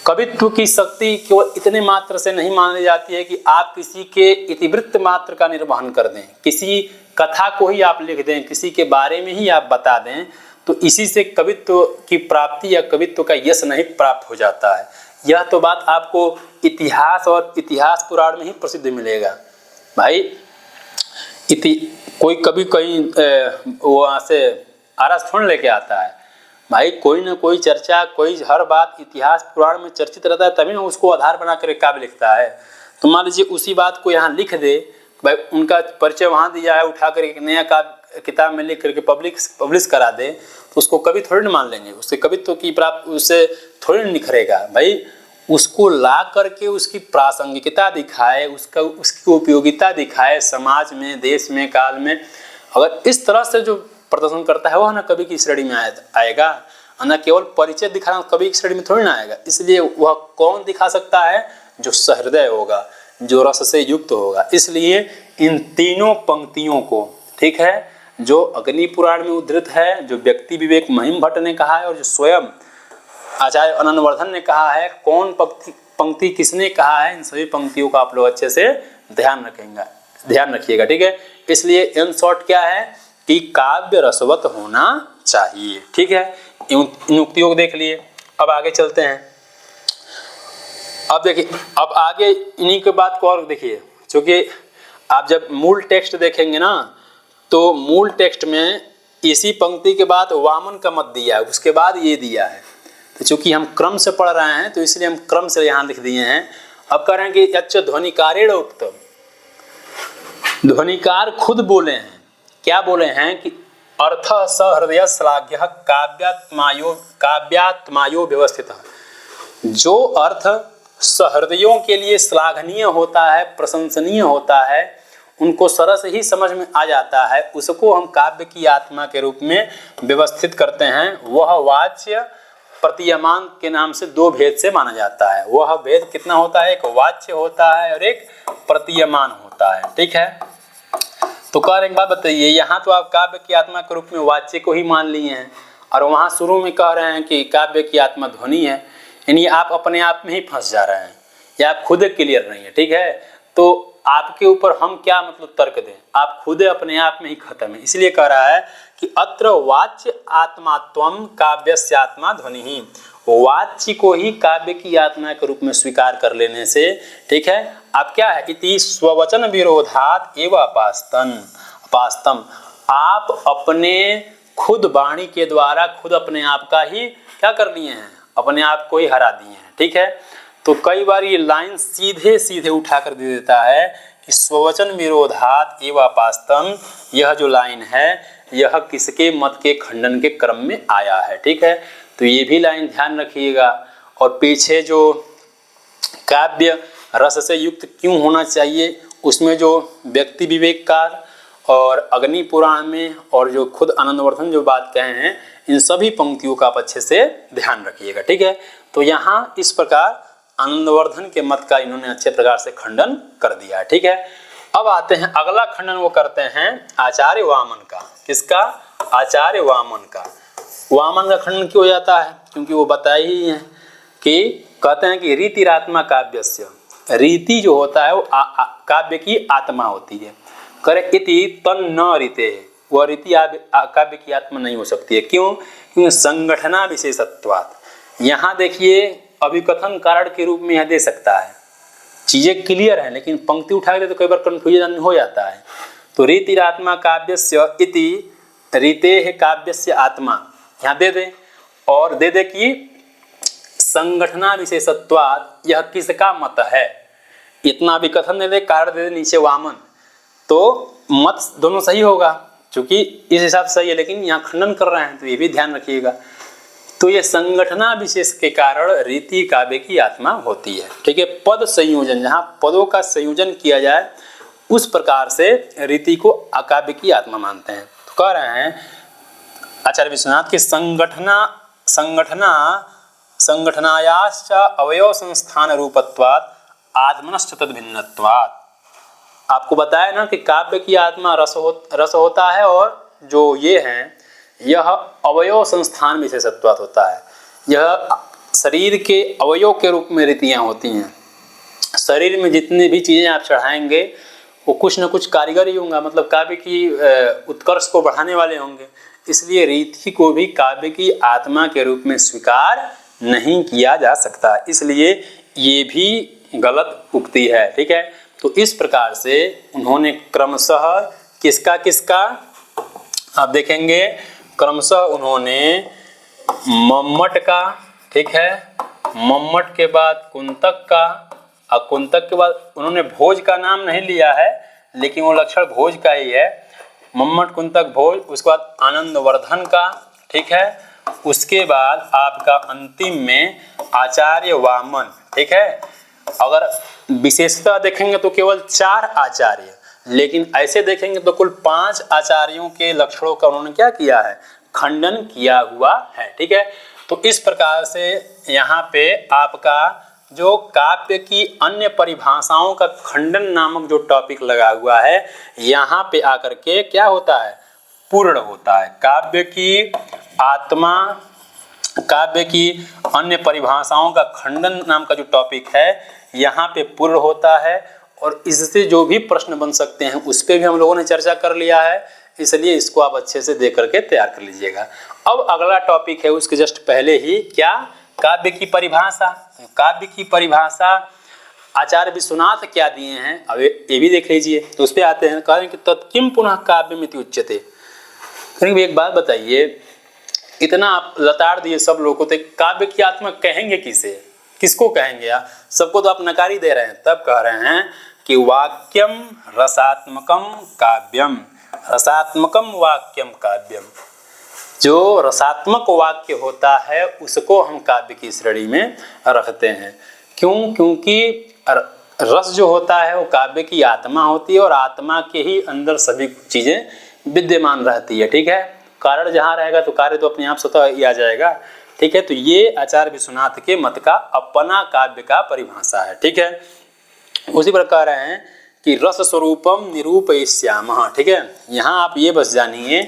कवित्व की शक्ति केवल इतने मात्र से नहीं मानी जाती है कि आप किसी के इतिवृत्त मात्र का निर्वहन कर दें, किसी कथा को ही आप लिख दें, किसी के बारे में ही आप बता दें, तो इसी से कवित्व की प्राप्ति या कवित्व का यश नहीं प्राप्त हो जाता है। यह तो बात आपको इतिहास और इतिहास पुराण में ही प्रसिद्ध मिलेगा। भाई कोई कभी कहीं वहाँ से आरस थोड़ा लेके आता है, भाई कोई ना कोई चर्चा, कोई हर बात इतिहास पुराण में चर्चित रहता है, तभी ना उसको आधार बना कर काव्य लिखता है। तो मान लीजिए उसी बात को यहाँ लिख दे, भाई उनका परिचय वहाँ दिया है, उठा कर एक नया किताब में लिख करके पब्लिश करा दे, तो उसको कभी थोड़ी ना मान लेंगे, उससे कवित्व की प्राप्त उससे थोड़ी ना निखरेगा। भाई उसको ला करके उसकी प्रासंगिकता दिखाए, उसकी उपयोगिता दिखाए समाज में, देश में, काल में। अगर इस तरह से जो प्रदर्शन करता है वह ना कवि की श्रेणी में आएगा, ना केवल परिचय दिखाना कवि की श्रेणी में थोड़ी ना आएगा। इसलिए वह कौन दिखा सकता है? जो सहृदय होगा, जो रस से युक्त होगा। इसलिए इन तीनों पंक्तियों को, ठीक है, जो अग्नि पुराण में उद्धृत है, जो व्यक्ति विवेक महिम भट्ट ने कहा है और जो स्वयं आचार्य अनन्यवर्धन ने कहा है, कौन पंक्ति किसने कहा है, इन सभी पंक्तियों का आप लोग अच्छे से ध्यान रखिएगा, ठीक है। इसलिए इन शॉर्ट क्या है कि काव्य रसवत होना चाहिए, ठीक है। इन उक्तियों को देख लिए। अब आगे चलते हैं। अब देखिए, अब आगे इन्हीं के बात को और देखिए, क्योंकि आप जब मूल टेक्स्ट देखेंगे ना, तो मूल टेक्स्ट में इसी पंक्ति के बाद वामन का मत दिया है, उसके बाद ये दिया है। तो चूंकि हम क्रम से पढ़ रहे हैं तो इसलिए हम क्रम से यहाँ लिख दिए हैं। अब कह रहे हैं कि अच्छा ध्वनिकारेण उक्तम, ध्वनिकार खुद बोले हैं, क्या बोले हैं कि अर्थ सहृदय श्लाघ्य काव्यात्मायो व्यवस्थित। जो अर्थ सहृदयों के लिए श्लाघनीय होता है, प्रशंसनीय होता है, उनको सरस ही समझ में आ जाता है, उसको हम काव्य की आत्मा के रूप में व्यवस्थित करते हैं। वह वाच्य प्रतीयमान के नाम से दो भेद से माना जाता है। वह भेद कितना होता है? एक वाच्य होता है और एक प्रतीयमान होता है, ठीक है। तो कह एक बात बताइए, यहाँ तो आप काव्य की आत्मा के रूप में वाच्य को ही मान लिए हैं और वहाँ शुरू में कह रहे हैं कि काव्य की आत्मा ध्वनि है, यानी आप अपने आप में ही फंस जा रहे हैं या आप खुद क्लियर नहीं है, ठीक है। तो आपके ऊपर हम क्या मतलब तर्क दें, आप खुद अपने आप में ही खत्म है। इसलिए कह रहा है कि अत्र वाच्य आत्मात्वम काव्यस्य आत्मा ध्वनि ही, वाच्य को ही काव्य की आत्मा के रूप में स्वीकार कर लेने से, ठीक है, आप क्या है, इति स्ववचन विरोधात एवं अपास्तम, आप अपने खुद वाणी के द्वारा खुद अपने आप का ही क्या कर लिए हैं, अपने आप को ही हरा दिए हैं, ठीक है। तो कई बार ये लाइन सीधे सीधे उठा कर दे देता है कि स्ववचन विरोधात एवं अपास्तम, यह जो लाइन है यह किसके मत के खंडन के क्रम में आया है, ठीक है। तो ये भी लाइन ध्यान रखिएगा। और पीछे जो काव्य रस से युक्त क्यों होना चाहिए, उसमें जो व्यक्ति विवेककार और अग्नि पुराण में और जो खुद आनंदवर्धन जो बात कहे हैं, इन सभी पंक्तियों का आप अच्छे से ध्यान रखिएगा, ठीक है। तो यहाँ इस प्रकार आनंदवर्धन के मत का इन्होंने अच्छे प्रकार से खंडन कर दिया है, ठीक है। अब आते हैं अगला खंडन, वो करते हैं आचार्य वामन का। किसका? आचार्य वामन का। वामन का खंडन क्यों हो जाता है? क्योंकि वो बताए ही हैं कि कहते हैं कि रीतिरात्मा काव्यस्य, रीति जो होता है वो काव्य की आत्मा होती है। करे इति तन न रीते, वह रीति काव्य की आत्मा नहीं हो सकती है। क्यों? क्योंकि संगठना विशेषत्वात्। यहाँ देखिए अभिकथन कारण के रूप में यह दे सकता है, चीजें क्लियर है, लेकिन पंक्ति उठा के तो कई बार कंफ्यूजन हो जाता है। तो रीतिरात्मा काव्यस्य इति रीतेः काव्यस्य आत्मा यहाँ दे दे, और दे दे कि संगठना विशेषत्वात्, यह किसका मत है, इतना विकथन दे दे, कारण दे दे नीचे वामन, तो मत दोनों सही होगा, क्योंकि इस हिसाब से सही है, लेकिन यहाँ खंडन कर रहे हैं, तो ये भी ध्यान रखिएगा। तो ये संगठना विशेष के कारण रीति काव्य की आत्मा होती है, ठीक है। पद संयोजन, जहाँ पदों का संयोजन किया जाए उस प्रकार से रीति को काव्य की आत्मा मानते हैं। तो कह रहे हैं आचार्य विश्वनाथ की संगठनायाश्च अवयव संस्थान रूपत्वात् आत्मनश्च तद्भिन्नत्वात्। आपको बताया ना कि काव्य की आत्मा रस होता है, और जो ये हैं यह अवयव संस्थान विशेषत्वात् होता है। यह शरीर के अवयव के रूप में रीतियाँ होती हैं। शरीर में जितनी भी चीज़ें आप चढ़ाएंगे वो कुछ न कुछ कारीगर ही होंगे, मतलब काव्य की उत्कर्ष को बढ़ाने वाले होंगे। इसलिए रीति को भी काव्य की आत्मा के रूप में स्वीकार नहीं किया जा सकता, इसलिए ये भी गलत उक्ति है, ठीक है। तो इस प्रकार से उन्होंने क्रमशः किसका आप देखेंगे, क्रमशः उन्होंने मम्मट का, ठीक है, मम्मट के बाद कुंतक का, और कुंतक के बाद उन्होंने भोज का नाम नहीं लिया है, लेकिन वो लक्षण भोज का ही है, मम्मट कुंतक भोज। उसके बाद आनंदवर्धन का, ठीक है, उसके बाद आपका अंतिम में आचार्य वामन, ठीक है। अगर विशेषता देखेंगे तो केवल 4 आचार्य, लेकिन ऐसे देखेंगे तो कुल 5 आचार्यों के लक्षणों का उन्होंने क्या किया है, खंडन किया हुआ है, ठीक है। तो इस प्रकार से यहाँ पे आपका जो काव्य की अन्य परिभाषाओं का खंडन नामक जो टॉपिक लगा हुआ है, यहाँ पे आकर के क्या होता है, पूर्ण होता है। काव्य की आत्मा, काव्य की अन्य परिभाषाओं का खंडन नाम का जो टॉपिक है यहाँ पे पूर्ण होता है, और इससे जो भी प्रश्न बन सकते हैं उस पर भी हम लोगों ने चर्चा कर लिया है, इसलिए इसको आप अच्छे से देख करके तैयार कर लीजिएगा। अब अगला टॉपिक है उसके जस्ट पहले ही, क्या, काव्य की परिभाषा। काव्य की परिभाषा आचार्य विश्वनाथ क्या दिए हैं, अब ये भी देख लीजिए। तो उस पर आते हैं, कह रहे हैं कि तत्किम पुनः काव्यमिति उच्यते। कहेंगे एक बात बताइए, इतना आप लताड़ दिए सब लोगों को, तो काव्य की आत्मा कहेंगे किसे, किसको कहेंगे यार? सबको तो आप नकारी दे रहे हैं। तब कह रहे हैं कि वाक्यम रसात्मकम काव्यम, रसात्मकम वाक्यम काव्यम। जो रसात्मक वाक्य होता है उसको हम काव्य की श्रेणी में रखते हैं। क्यों? क्योंकि रस जो होता है वो काव्य की आत्मा होती है, और आत्मा के ही अंदर सभी चीजें विद्यमान रहती है, ठीक है। कारण जहाँ रहेगा तो कार्य तो अपने आप स्वतः ही आ जाएगा, ठीक है। तो ये आचार्य विश्वनाथ के मत का अपना काव्य का परिभाषा है, ठीक है। उसी प्रकार है कि रस स्वरूपम निरूपयिष्यामः, ठीक है। यहाँ आप ये बस जानिए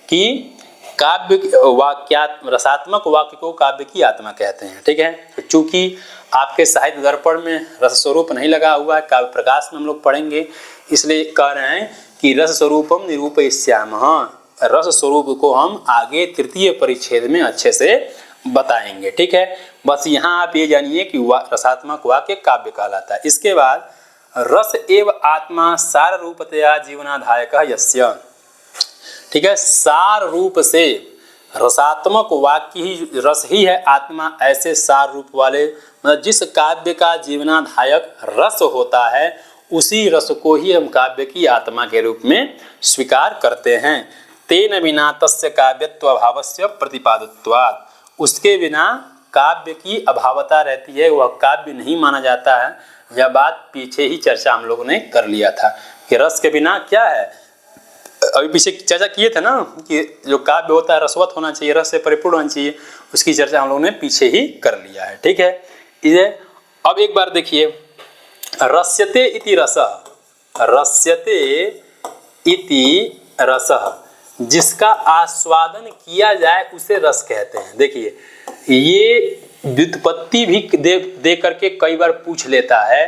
कि काव्य वाक्यात रसात्मक वाक्य को काव्य की आत्मा कहते हैं, ठीक है। तो चूंकि आपके साहित्य दर्पण में रस स्वरूप नहीं लगा हुआ है, काव्य प्रकाश में हम लोग पढ़ेंगे, इसलिए कह रहे हैं कि रस स्वरूपम निरूपयिष्यामः, रस स्वरूप को हम आगे तृतीय परिच्छेद में अच्छे से बताएंगे, ठीक है। बस यहाँ आप ये जानिए कि रसात्मक वाक्य काव्य कहलाता है। इसके बाद रस एव आत्मा सार रूपतया जीवनाधायक यस्य, ठीक है। सार रूप से रसात्मक वाक्य ही रस ही है आत्मा, ऐसे सार रूप वाले, मतलब जिस काव्य का जीवनाधायक रस होता है उसी रस को ही हम काव्य की आत्मा के रूप में स्वीकार करते हैं। तेन बिना तस्य काव्यत्व अभावस्य प्रतिपादित्वात्, उसके बिना काव्य की अभावता रहती है, वह काव्य नहीं माना जाता है। यह बात पीछे ही चर्चा हम लोगों ने कर लिया था कि रस के बिना क्या है, अभी पीछे चर्चा किए थे ना कि जो काव्य होता है रसवत होना चाहिए, रस से परिपूर्ण होना चाहिए, उसकी चर्चा हम लोगों ने पीछे ही कर लिया है, ठीक है। इसे अब एक बार देखिए, रस्यते इति रसः, रस्यते इति रसः, जिसका आस्वादन किया जाए उसे रस कहते हैं। देखिए ये व्युत्पत्ति भी दे करके कई बार पूछ लेता है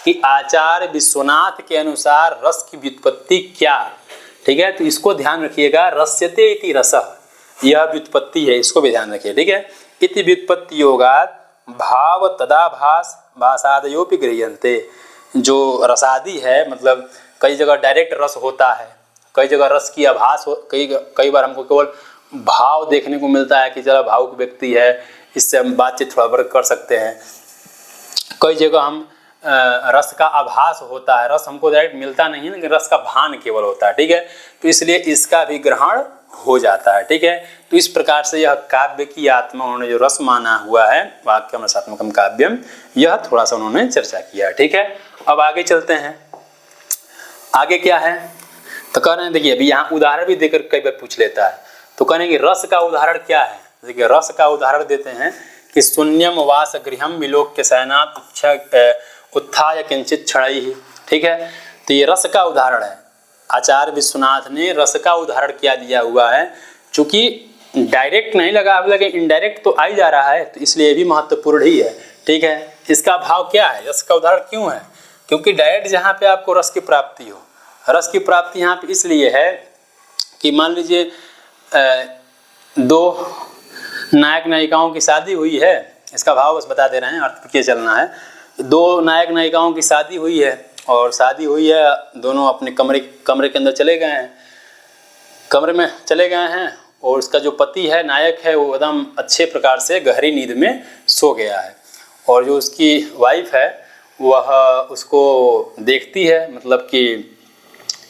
कि आचार्य विश्वनाथ के अनुसार रस की व्युत्पत्ति क्या, ठीक है। तो इसको ध्यान रखिएगा, रस्यते इति रसः, यह व्युत्पत्ति है, इसको भी ध्यान रखिए, ठीक है। इति व्युत्पत्ति योगात् भाव तदाभास भासादयोपि गृह्यन्ते, जो रसादि है मतलब कई जगह डायरेक्ट रस होता है, कई जगह रस की आभास हो, कई बार हमको केवल भाव देखने को मिलता है कि चलो भावुक व्यक्ति है, इससे हम बातचीत थोड़ा बड़ा कर सकते हैं। कई जगह हम रस का आभास होता है, रस हमको डायरेक्ट मिलता नहीं है, लेकिन रस का भान केवल होता है, ठीक है। तो इसलिए इसका भी ग्रहण हो जाता है, ठीक है। तो इस प्रकार से यह काव्य की आत्मा उन्होंने जो रस माना हुआ है, वाक्यम रसात्मकम काव्यम, यह थोड़ा सा उन्होंने चर्चा किया, ठीक है। अब आगे चलते हैं, आगे क्या है, तो कह रहे हैं देखिए, अभी यहाँ उदाहरण भी देकर कई बार पूछ लेता है, तो कह रहे हैं कि रस का उदाहरण क्या है। देखिए रस का उदाहरण देते हैं कि शून्यम वास गृहम विलोक्य शयनात् उत्थाय किंचित क्षणैः, ठीक है। तो ये रस का उदाहरण है, आचार्य विश्वनाथ ने रस का उदाहरण क्या दिया हुआ है। चूंकि डायरेक्ट नहीं लगा, लेकिन इनडायरेक्ट तो आ ही जा रहा है, तो इसलिए भी महत्वपूर्ण ही है, ठीक है। इसका भाव क्या है, रस का उदाहरण क्यों है, क्योंकि डायरेक्ट जहाँ पे आपको रस की प्राप्ति हो, रस की प्राप्ति यहाँ पे इसलिए है कि मान लीजिए दो नायक नायिकाओं की शादी हुई है, इसका भाव बस बता दे रहे हैं, अर्थ क्या चलना है। दो नायक नायिकाओं की शादी हुई है, और शादी हुई है, दोनों अपने कमरे के अंदर चले गए हैं, कमरे में चले गए हैं, और उसका जो पति है, नायक है, वो एकदम अच्छे प्रकार से गहरी नींद में सो गया है, और जो उसकी वाइफ है वह उसको देखती है, मतलब कि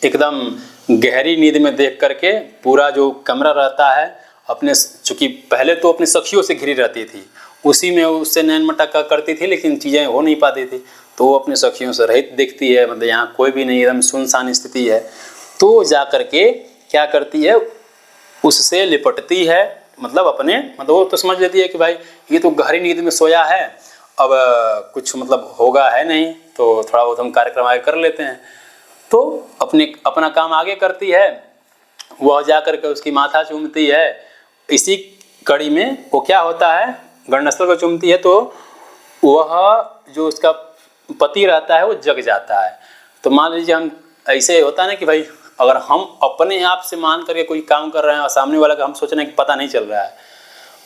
एकदम गहरी नींद में देख करके पूरा जो कमरा रहता है अपने, चूँकि पहले तो अपनी सखियों से घिरी रहती थी, उसी में उससे नैन मटक्का करती थी, लेकिन चीज़ें हो नहीं पाती थी, तो वो अपनी सखियों से रहित देखती है, मतलब यहाँ कोई भी नहीं, एकदम सुनसान स्थिति है, तो जा कर के क्या करती है, उससे लिपटती है, मतलब अपने, मतलब वो तो समझ लेती है कि भाई ये तो गहरी नींद में सोया है, अब कुछ मतलब होगा है नहीं, तो थोड़ा बहुत हम कार्यक्रम आगे कर लेते हैं, तो अपना काम आगे करती है, वह जा कर के उसकी माथा चूमती है। इसी कड़ी में वो क्या होता है, गंडस्थल को चूमती है, तो वह जो उसका पति रहता है वो जग जाता है। तो मान लीजिए हम ऐसे होता है ना कि भाई अगर हम अपने आप से मान करके कोई काम कर रहे हैं और सामने वाला का हम सोच रहे हैं कि पता नहीं चल रहा है,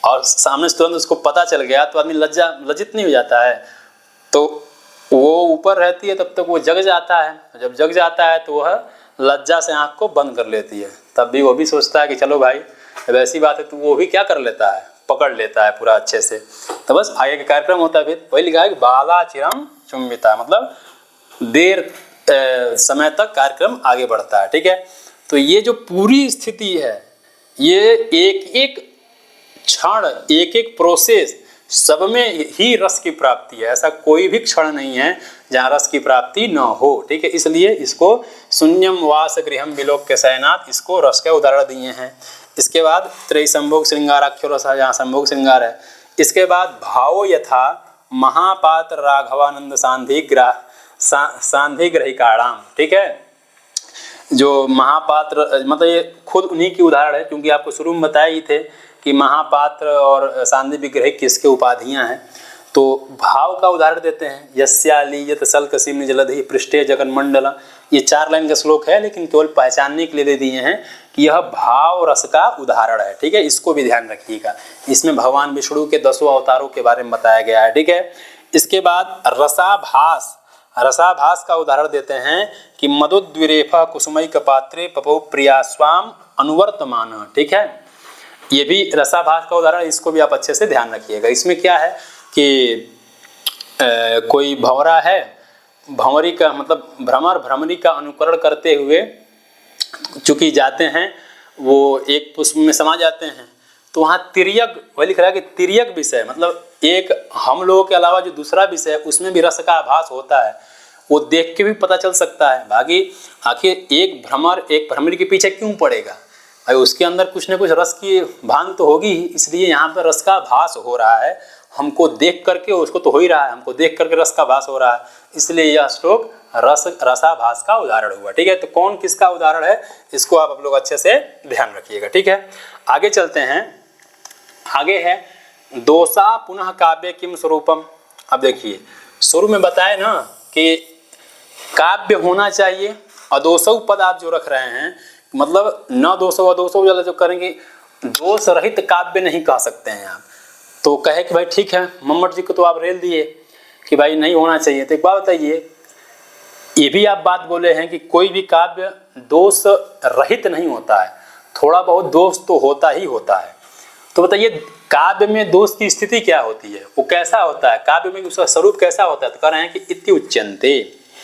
और सामने से तुरंत उसको पता चल गया, तो आदमी लज्जित नहीं हो जाता है, तो वो ऊपर रहती है तब तक वो जग जाता है, जब जग जाता है तो वह लज्जा से आँख को बंद कर लेती है, तब भी वो भी सोचता है कि चलो भाई अब ऐसी बात है, तो वो भी क्या कर लेता है, पकड़ लेता है पूरा अच्छे से। तो बस आगे का कार्यक्रम होता है, फिर वही लिखा है कि बाला चिरम चुम्बिता, मतलब देर समय तक कार्यक्रम आगे बढ़ता है, ठीक है। तो ये जो पूरी स्थिति है, ये एक एक क्षण, एक एक प्रोसेस, सब में ही रस की प्राप्ति है, ऐसा कोई भी क्षण नहीं है जहाँ रस की प्राप्ति न हो, ठीक है। इसलिए इसको शून्यम वास गृहम विलोक्य शयनात्, इसको रस के उदाहरण दिए हैं। इसके बाद त्रयसंभोग श्रृंगाराख्यो रस, जहाँ संभोग श्रृंगार है। इसके बाद भावो यथा महापात्र राघवानंद सांधि ग्रहिकाणाम, ठीक है। जो महापात्र, मतलब ये खुद उन्हीं की उदाहरण है, क्योंकि आपको शुरू में बताए ही थे कि महापात्र और सांधि विग्रह किसके उपाधियां हैं। तो भाव का उदाहरण देते हैं, यस्यालीयत सल्कसिम जलधि पृष्ठे जगन्मंडल, ये 4 लाइन का श्लोक है, लेकिन केवल पहचानने के लिए दे दिए हैं कि यह भाव रस का उदाहरण है, ठीक है। इसको भी ध्यान रखिएगा, इसमें भगवान विष्णु के 10 अवतारों के बारे में बताया गया है, ठीक है। इसके बाद रसाभास, रसाभास का उदाहरण देते हैं कि मदोद्विरेफा कुसुमैक पात्रे पपौ प्रियास्वाम अनुवर्तमान, ठीक है। ये भी रसाभास का उदाहरण, इसको भी आप अच्छे से ध्यान रखिएगा। इसमें क्या है कि कोई भंवरा है, भंवरी का मतलब भ्रमर भ्रमरी का अनुकरण करते हुए चूंकि जाते हैं, वो एक पुष्प में समा जाते हैं, तो वहाँ तिर्यक, वही लिख रहा है कि तिर्यक विषय, मतलब एक हम लोगों के अलावा जो दूसरा विषय है उसमें भी रस का आभास होता है, वो देख के भी पता चल सकता है। बाकी आखिर एक भ्रमर एक भ्रमरी के पीछे क्यों पड़ेगा, भाई उसके अंदर कुछ न कुछ रस की भान तो होगी ही, इसलिए यहाँ पर रस का भास हो रहा है, हमको देख करके, उसको तो हो ही रहा है, हमको देख करके रस का भास हो रहा है, इसलिए यह श्लोक रसाभास का उदाहरण हुआ, ठीक है। तो कौन किसका उदाहरण है, इसको आप लोग अच्छे से ध्यान रखिएगा, ठीक है। आगे चलते हैं, आगे है दोषा पुनः काव्य किम स्वरूपम। अब देखिए शुरू में बताए ना कि काव्य होना चाहिए, अदोषौ पद आप जो रख रहे हैं, मतलब न दोषो अदोषो वाला जो करेंगे, दोष रहित काव्य नहीं कह सकते हैं आप। तो कहे कि भाई ठीक है, मम्मट जी को तो आप रेल दिए कि भाई नहीं होना चाहिए, तो एक बात बताइए, ये भी आप बात बोले हैं कि कोई भी काव्य दोष रहित नहीं होता है, थोड़ा बहुत दोष तो होता ही होता है। तो बताइए काव्य में दोष की स्थिति क्या होती है, वो कैसा होता है, काव्य में उसका स्वरूप कैसा होता है। तो कह रहे हैं कि इति उच्यन्ते,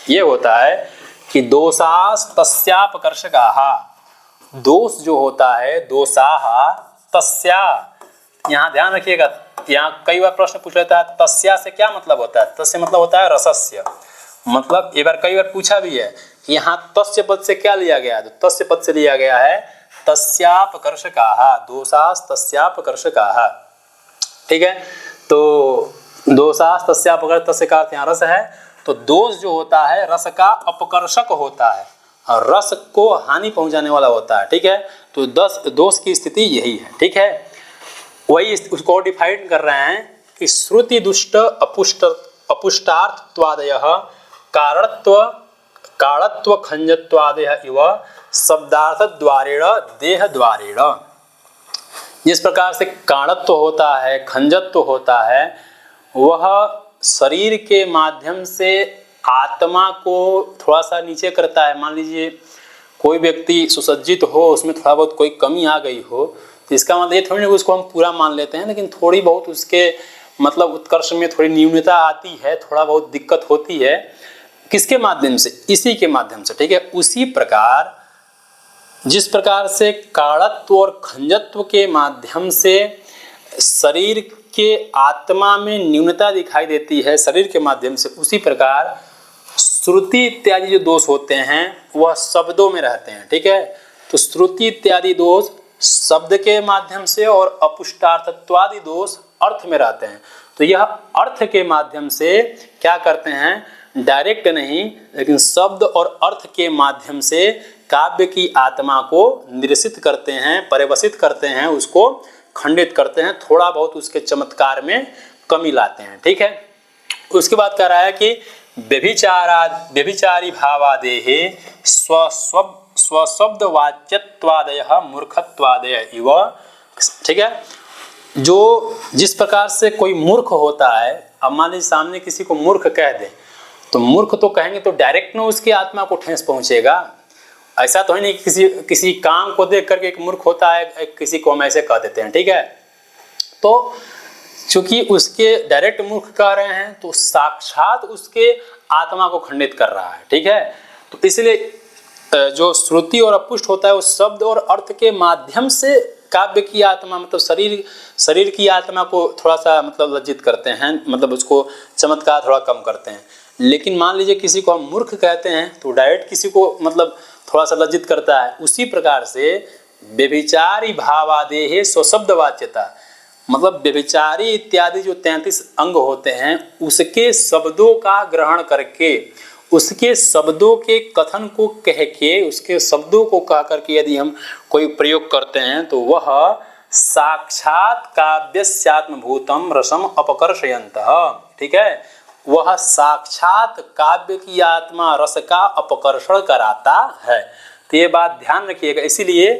ये होता है कि दोषास तस्यापकर्षकाः, दोष जो होता है दोषाः तस्या, यहाँ ध्यान रखिएगा, यहाँ कई बार प्रश्न पूछ लेता है तस्या से क्या मतलब होता है, तस्य मतलब होता है रसस्य, मतलब एक बार कई बार पूछा भी है कि यहाँ तस्य पद से क्या लिया गया है, तो तस्य पद से लिया गया है तस्यापकर्षकाः, दोषास तस्यापकर्षकाः, ठीक है। तो दोषास तस्यापकर्षक, तस्य का अर्थ यहाँ रस है, तो दोष जो होता है रस का अपकर्षक होता है और रस को हानि पहुंचाने वाला होता है, ठीक है। तो दोष की स्थिति यही है, ठीक है। वही उसको डिफाइन कर रहे हैं कि श्रुति दुष्ट अपुष्टार्थत्वादयः कारणत्व खंजत्वादयः इव शब्दार्थ द्वारेण देह द्वारेण। जिस प्रकार से कारणत्व होता है, खंजत्व होता है, वह शरीर के माध्यम से आत्मा को थोड़ा सा नीचे करता है। मान लीजिए कोई व्यक्ति सुसज्जित हो, उसमें थोड़ा बहुत कोई कमी आ गई हो, तो इसका मतलब ये थोड़ी नहीं उसको हम पूरा मान लेते हैं, लेकिन थोड़ी बहुत उसके मतलब उत्कर्ष में थोड़ी न्यूनता आती है, थोड़ा बहुत दिक्कत होती है। किसके माध्यम से, इसी के माध्यम से, ठीक है। उसी प्रकार जिस प्रकार से काणत्व और खंजत्व के माध्यम से शरीर के आत्मा में न्यूनता दिखाई देती है शरीर के माध्यम से, उसी प्रकार श्रुति इत्यादि जो दोष होते हैं वह शब्दों में रहते हैं। ठीक है, तो श्रुति इत्यादि दोष शब्द के माध्यम से और अपुष्टार्थत्वादि दोष अर्थ में रहते हैं। तो यह अर्थ के माध्यम से क्या करते हैं, डायरेक्ट नहीं लेकिन शब्द और अर्थ के माध्यम से काव्य की आत्मा को निरसित करते हैं, परिवसित करते हैं, उसको खंडित करते हैं, थोड़ा बहुत उसके चमत्कार में कमी लाते हैं। ठीक है, उसके बाद कह रहा है कि व्यभिचारी भावादेहे स्वशब्द वाच्यत्वादय मूर्खत्वादय इव। ठीक है, जो जिस प्रकार से कोई मूर्ख होता है, अब मान लीजिए सामने किसी को मूर्ख कह दे तो मूर्ख तो कहेंगे तो डायरेक्ट ना उसकी आत्मा को ठेस पहुंचेगा। ऐसा तो है नहीं कि किसी काम को देख करके एक मूर्ख होता है, किसी को हम ऐसे कह देते हैं। ठीक है, तो चूंकि उसके डायरेक्ट मूर्ख कह रहे हैं तो साक्षात उसके आत्मा को खंडित कर रहा है। ठीक है, तो इसलिए जो श्रुति और अपुष्ट होता है वो शब्द और अर्थ के माध्यम से काव्य की आत्मा मतलब शरीर की आत्मा को थोड़ा सा मतलब लज्जित करते हैं, मतलब उसको चमत्कार थोड़ा कम करते हैं। लेकिन मान लीजिए किसी को हम मूर्ख कहते हैं तो डायरेक्ट किसी को मतलब थोड़ा सा लज्जित करता है। उसी प्रकार से व्यभिचारी भावादेहे स्वशब्द वाच्यता, मतलब व्यभिचारी इत्यादि जो 33 अंग होते हैं उसके शब्दों का ग्रहण करके, उसके शब्दों के कथन को कह के, उसके शब्दों को कह करके यदि हम कोई प्रयोग करते हैं तो वह साक्षात काव्यस्यात्मभूतम रसम अपकर्षयन्तः। ठीक है, वह साक्षात काव्य की आत्मा रस का अपकर्षण कराता है। तो ये बात ध्यान रखिएगा। इसीलिए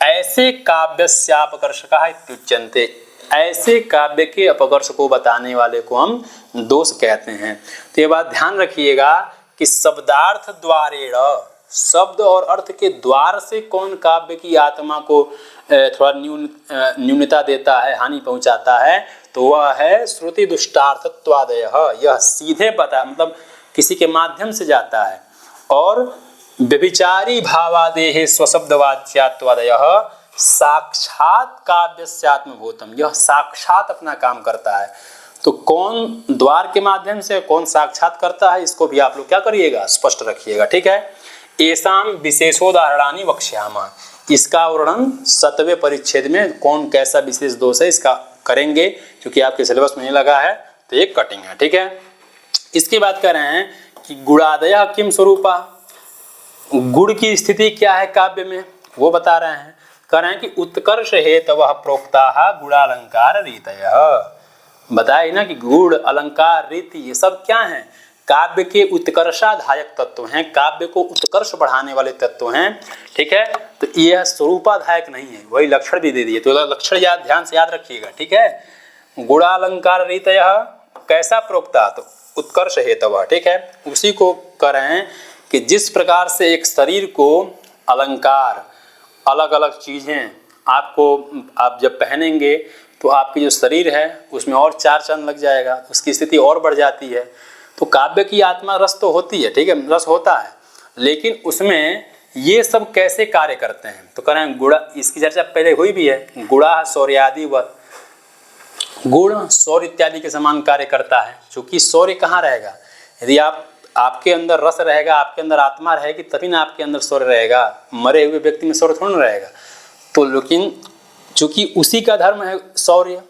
ऐसे काव्यस्यापकर्षकः इत्युच्यन्ते, ऐसे काव्य के अपकर्ष को बताने वाले को हम दोष कहते हैं। तो ये बात ध्यान रखिएगा कि शब्दार्थ द्वारेण, शब्द और अर्थ के द्वार से कौन काव्य की आत्मा को थोड़ा न्यूनता देता है, हानि पहुंचाता है, तो वह है श्रुति दुष्टार्थत्वादय। यह सीधे पता मतलब किसी के माध्यम से जाता है। और व्यभिचारी भावादेहे स्वशब्दवाच्यात्वादय साक्षात काव्यस्यात्मभूतम, यह साक्षात अपना काम करता है। तो कौन द्वार के माध्यम से, कौन साक्षात करता है, इसको भी आप लोग क्या करिएगा, स्पष्ट रखिएगा। ठीक है, एसाम विशेषोदाहरणानि वक्ष्यामः, इसका वर्णन 7वें परिच्छेद में कौन कैसा विशेष दोष है इसका करेंगे, क्योंकि आपके सिलेबस में नहीं लगा है तो ये कटिंग है। ठीक है, इसके बाद कह रहे हैं कि गुणादयः किम स्वरूपा, गुण की स्थिति क्या है काव्य में वो बता रहे हैं। कह रहे हैं कि उत्कर्ष हेतवः प्रोक्ताः गुणालंकार रीतयः। बताया ना कि गुण अलंकार रीति ये सब क्या हैं, काव्य के उत्कर्षाधायक तत्व हैं, काव्य को उत्कर्ष बढ़ाने वाले तत्व हैं। ठीक है, तो यह स्वरूपाधायक नहीं है, वही लक्षण भी दे दिए, तो लक्षण याद ध्यान से याद रखिएगा। ठीक है, गुणालंकार रीतयः कैसा प्रोक्ता, तो उत्कर्ष हेतवः। ठीक है, उसी को कह रहे हैं कि जिस प्रकार से एक शरीर को अलंकार, अलग अलग चीजें आपको आप जब पहनेंगे तो आपकी जो शरीर है उसमें और 4 चांद लग जाएगा, उसकी स्थिति और बढ़ जाती है। तो काव्य की आत्मा रस तो होती है, ठीक है, रस होता है, लेकिन उसमें ये सब कैसे कार्य करते हैं, तो कह रहे हैं गुड़ा, इसकी चर्चा पहले हुई भी है। गुड़ा शौर्यादिवत, गुण शौर्य इत्यादि के समान कार्य करता है। क्योंकि शौर्य कहाँ रहेगा, यदि आपके अंदर रस रहेगा, आपके अंदर आत्मा रहेगी, तभी ना आपके अंदर शौर्य रहेगा। मरे हुए व्यक्ति में शौर्य थोड़ा रहेगा। तो लेकिन चूंकि उसी का धर्म है शौर्य,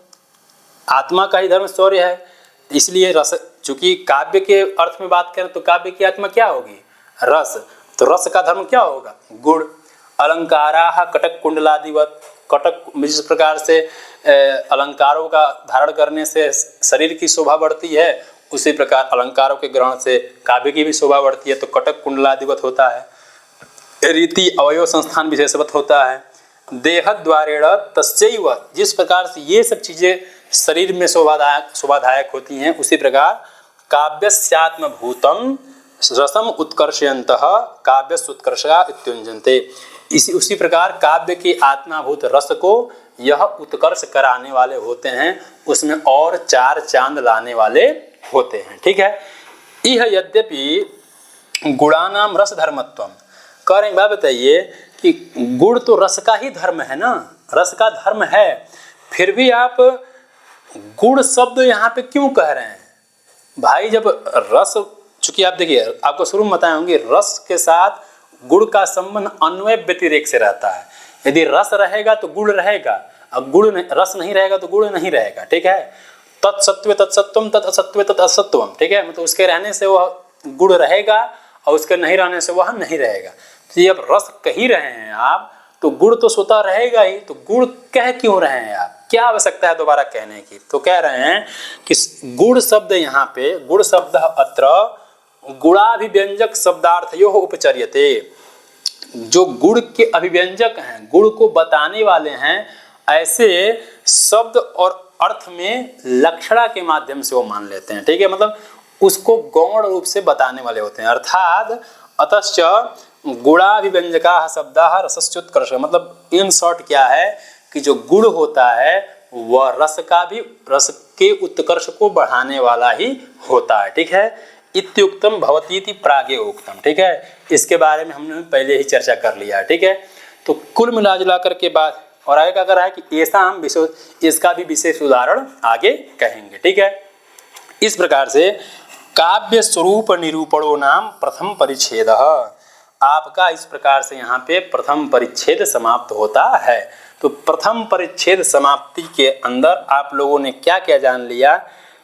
आत्मा का ही धर्म शौर्य है, इसलिए रस, चूंकि काव्य के अर्थ में बात करें तो काव्य की आत्मा क्या होगी, रस। तो रस का धर्म क्या होगा, गुण। अलंकाराः कटक कुंडलादिवत, कटक जिस प्रकार से अलंकारों का धारण करने से शरीर की शोभा बढ़ती है, उसी प्रकार अलंकारों के ग्रहण से काव्य की भी शोभा बढ़ती है। तो कटक कुंडलादिवत होता है। रीति अवयव संस्थान विशेषवत होता है। देहद्वारेण तस्यैव, जिस प्रकार से ये सब चीजें शरीर में शोभादायक होती हैं, उसी प्रकार काव्यस्यात्मभूतम रसम उत्कर्षयन्तः काव्यस्योत्कर्षा इत्युञ्जन्ते। उसी प्रकार काव्य के आत्माभूत रस को यह उत्कर्ष कराने वाले होते हैं, उसमें और 4 चांद लाने वाले होते हैं। ठीक है, यह यद्यपि गुणानाम रस धर्मत्वम, कह रहे हैं बात बताइए कि गुण तो रस का ही धर्म है ना, रस का धर्म है, फिर भी आप गुण शब्द यहाँ पे क्यों कह रहे हैं भाई? जब रस, चूंकि आप देखिए आपको शुरू में बताए होंगे रस के साथ गुण का संबंध अन्वय व्यतिरेक से रहता है। यदि रस रहेगा तो गुण रहेगा, अब रस नहीं रहेगा तो गुण नहीं रहेगा, ठीक है। तत्सत्व तत्सत्वम, तत्सत्व तत्सत्वम, ठीक है, मतलब उसके रहने से वह गुण रहेगा और उसके नहीं रहने से वह नहीं रहेगा। तो जब रस कह ही रहे हैं आप तो गुण तो स्वतः रहेगा ही, तो गुण कह क्यों रहे हैं आप? क्या आवश्यकता है दोबारा कहने की? तो कह रहे हैं कि गुण शब्द यहाँ पे, गुण शब्द अत्र गुणाभिव्यंजक शब्दार्थयो उपचर्यते, जो गुण के अभिव्यंजक हैं, गुण को बताने वाले हैं, ऐसे शब्द और अर्थ में लक्षणा के माध्यम से वो मान लेते हैं, ठीक है, मतलब उसको गौण रूप से बताने वाले होते हैं। अर्थात अतश्च गुणाभिव्यंजका शब्दाः रसस्योत्कर्ष, मतलब इन शॉर्ट क्या है कि जो गुण होता है वह रस के उत्कर्ष को बढ़ाने वाला ही होता है, ठीक है। इत्युक्तम भवतीति प्रागे उक्तम, ठीक है, इसके बारे में हमने पहले ही चर्चा कर लिया, ठीक है। तो कुल मिला जुला करके बात, और आगे क्या कर रहा है कि ऐसा हम इसका भी विशेष उदाहरण आगे कहेंगे, ठीक है। इस प्रकार से काव्य स्वरूप निरूपणो नाम प्रथम परिच्छेद, आपका इस प्रकार से यहाँ पे प्रथम परिच्छेद समाप्त होता है। तो प्रथम परिच्छेद समाप्ति के अंदर आप लोगों ने क्या क्या जान लिया?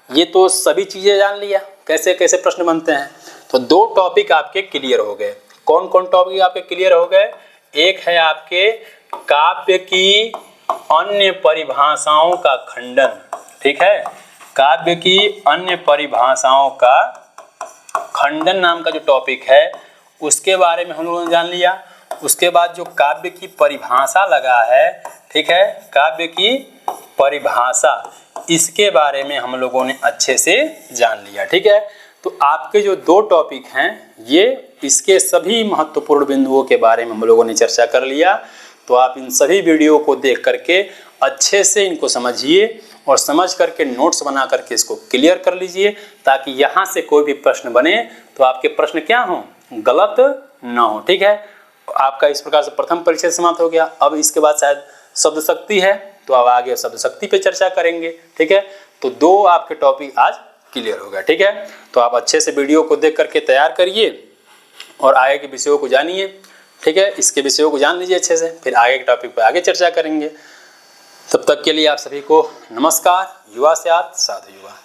ये तो सभी चीजें जान लिया, कैसे कैसे प्रश्न बनते हैं। तो दो टॉपिक आपके क्लियर हो गए। कौन कौन टॉपिक आपके क्लियर हो गए? एक है आपके काव्य की अन्य परिभाषाओं का खंडन, ठीक है, काव्य की अन्य परिभाषाओं का खंडन नाम का जो टॉपिक है उसके बारे में हम लोगों ने जान लिया। उसके बाद जो काव्य की परिभाषा लगा है, ठीक है, काव्य की परिभाषा, इसके बारे में हम लोगों ने अच्छे से जान लिया, ठीक है। तो आपके जो दो टॉपिक हैं ये, इसके सभी महत्वपूर्ण बिंदुओं के बारे में हम लोगों ने चर्चा कर लिया। तो आप इन सभी वीडियो को देख करके अच्छे से इनको समझिए और समझ करके नोट्स बना करके इसको क्लियर कर लीजिए, ताकि यहाँ से कोई भी प्रश्न बने तो आपके प्रश्न क्या हों, गलत ना हो, ठीक है। आपका इस प्रकार से प्रथम परिच्छेद समाप्त हो गया। अब इसके बाद शायद शब्द शक्ति है, तो अब आगे शब्द शक्ति पे चर्चा करेंगे, ठीक है। तो दो आपके टॉपिक आज क्लियर हो गया, ठीक है। तो आप अच्छे से वीडियो को देख करके तैयार करिए और आगे के विषयों को जानिए, ठीक है। इसके विषयों को जान लीजिए अच्छे से, फिर आगे के टॉपिक पर आगे चर्चा करेंगे। तब तक के लिए आप सभी को नमस्कार। युवा स्यात् साधु युवा।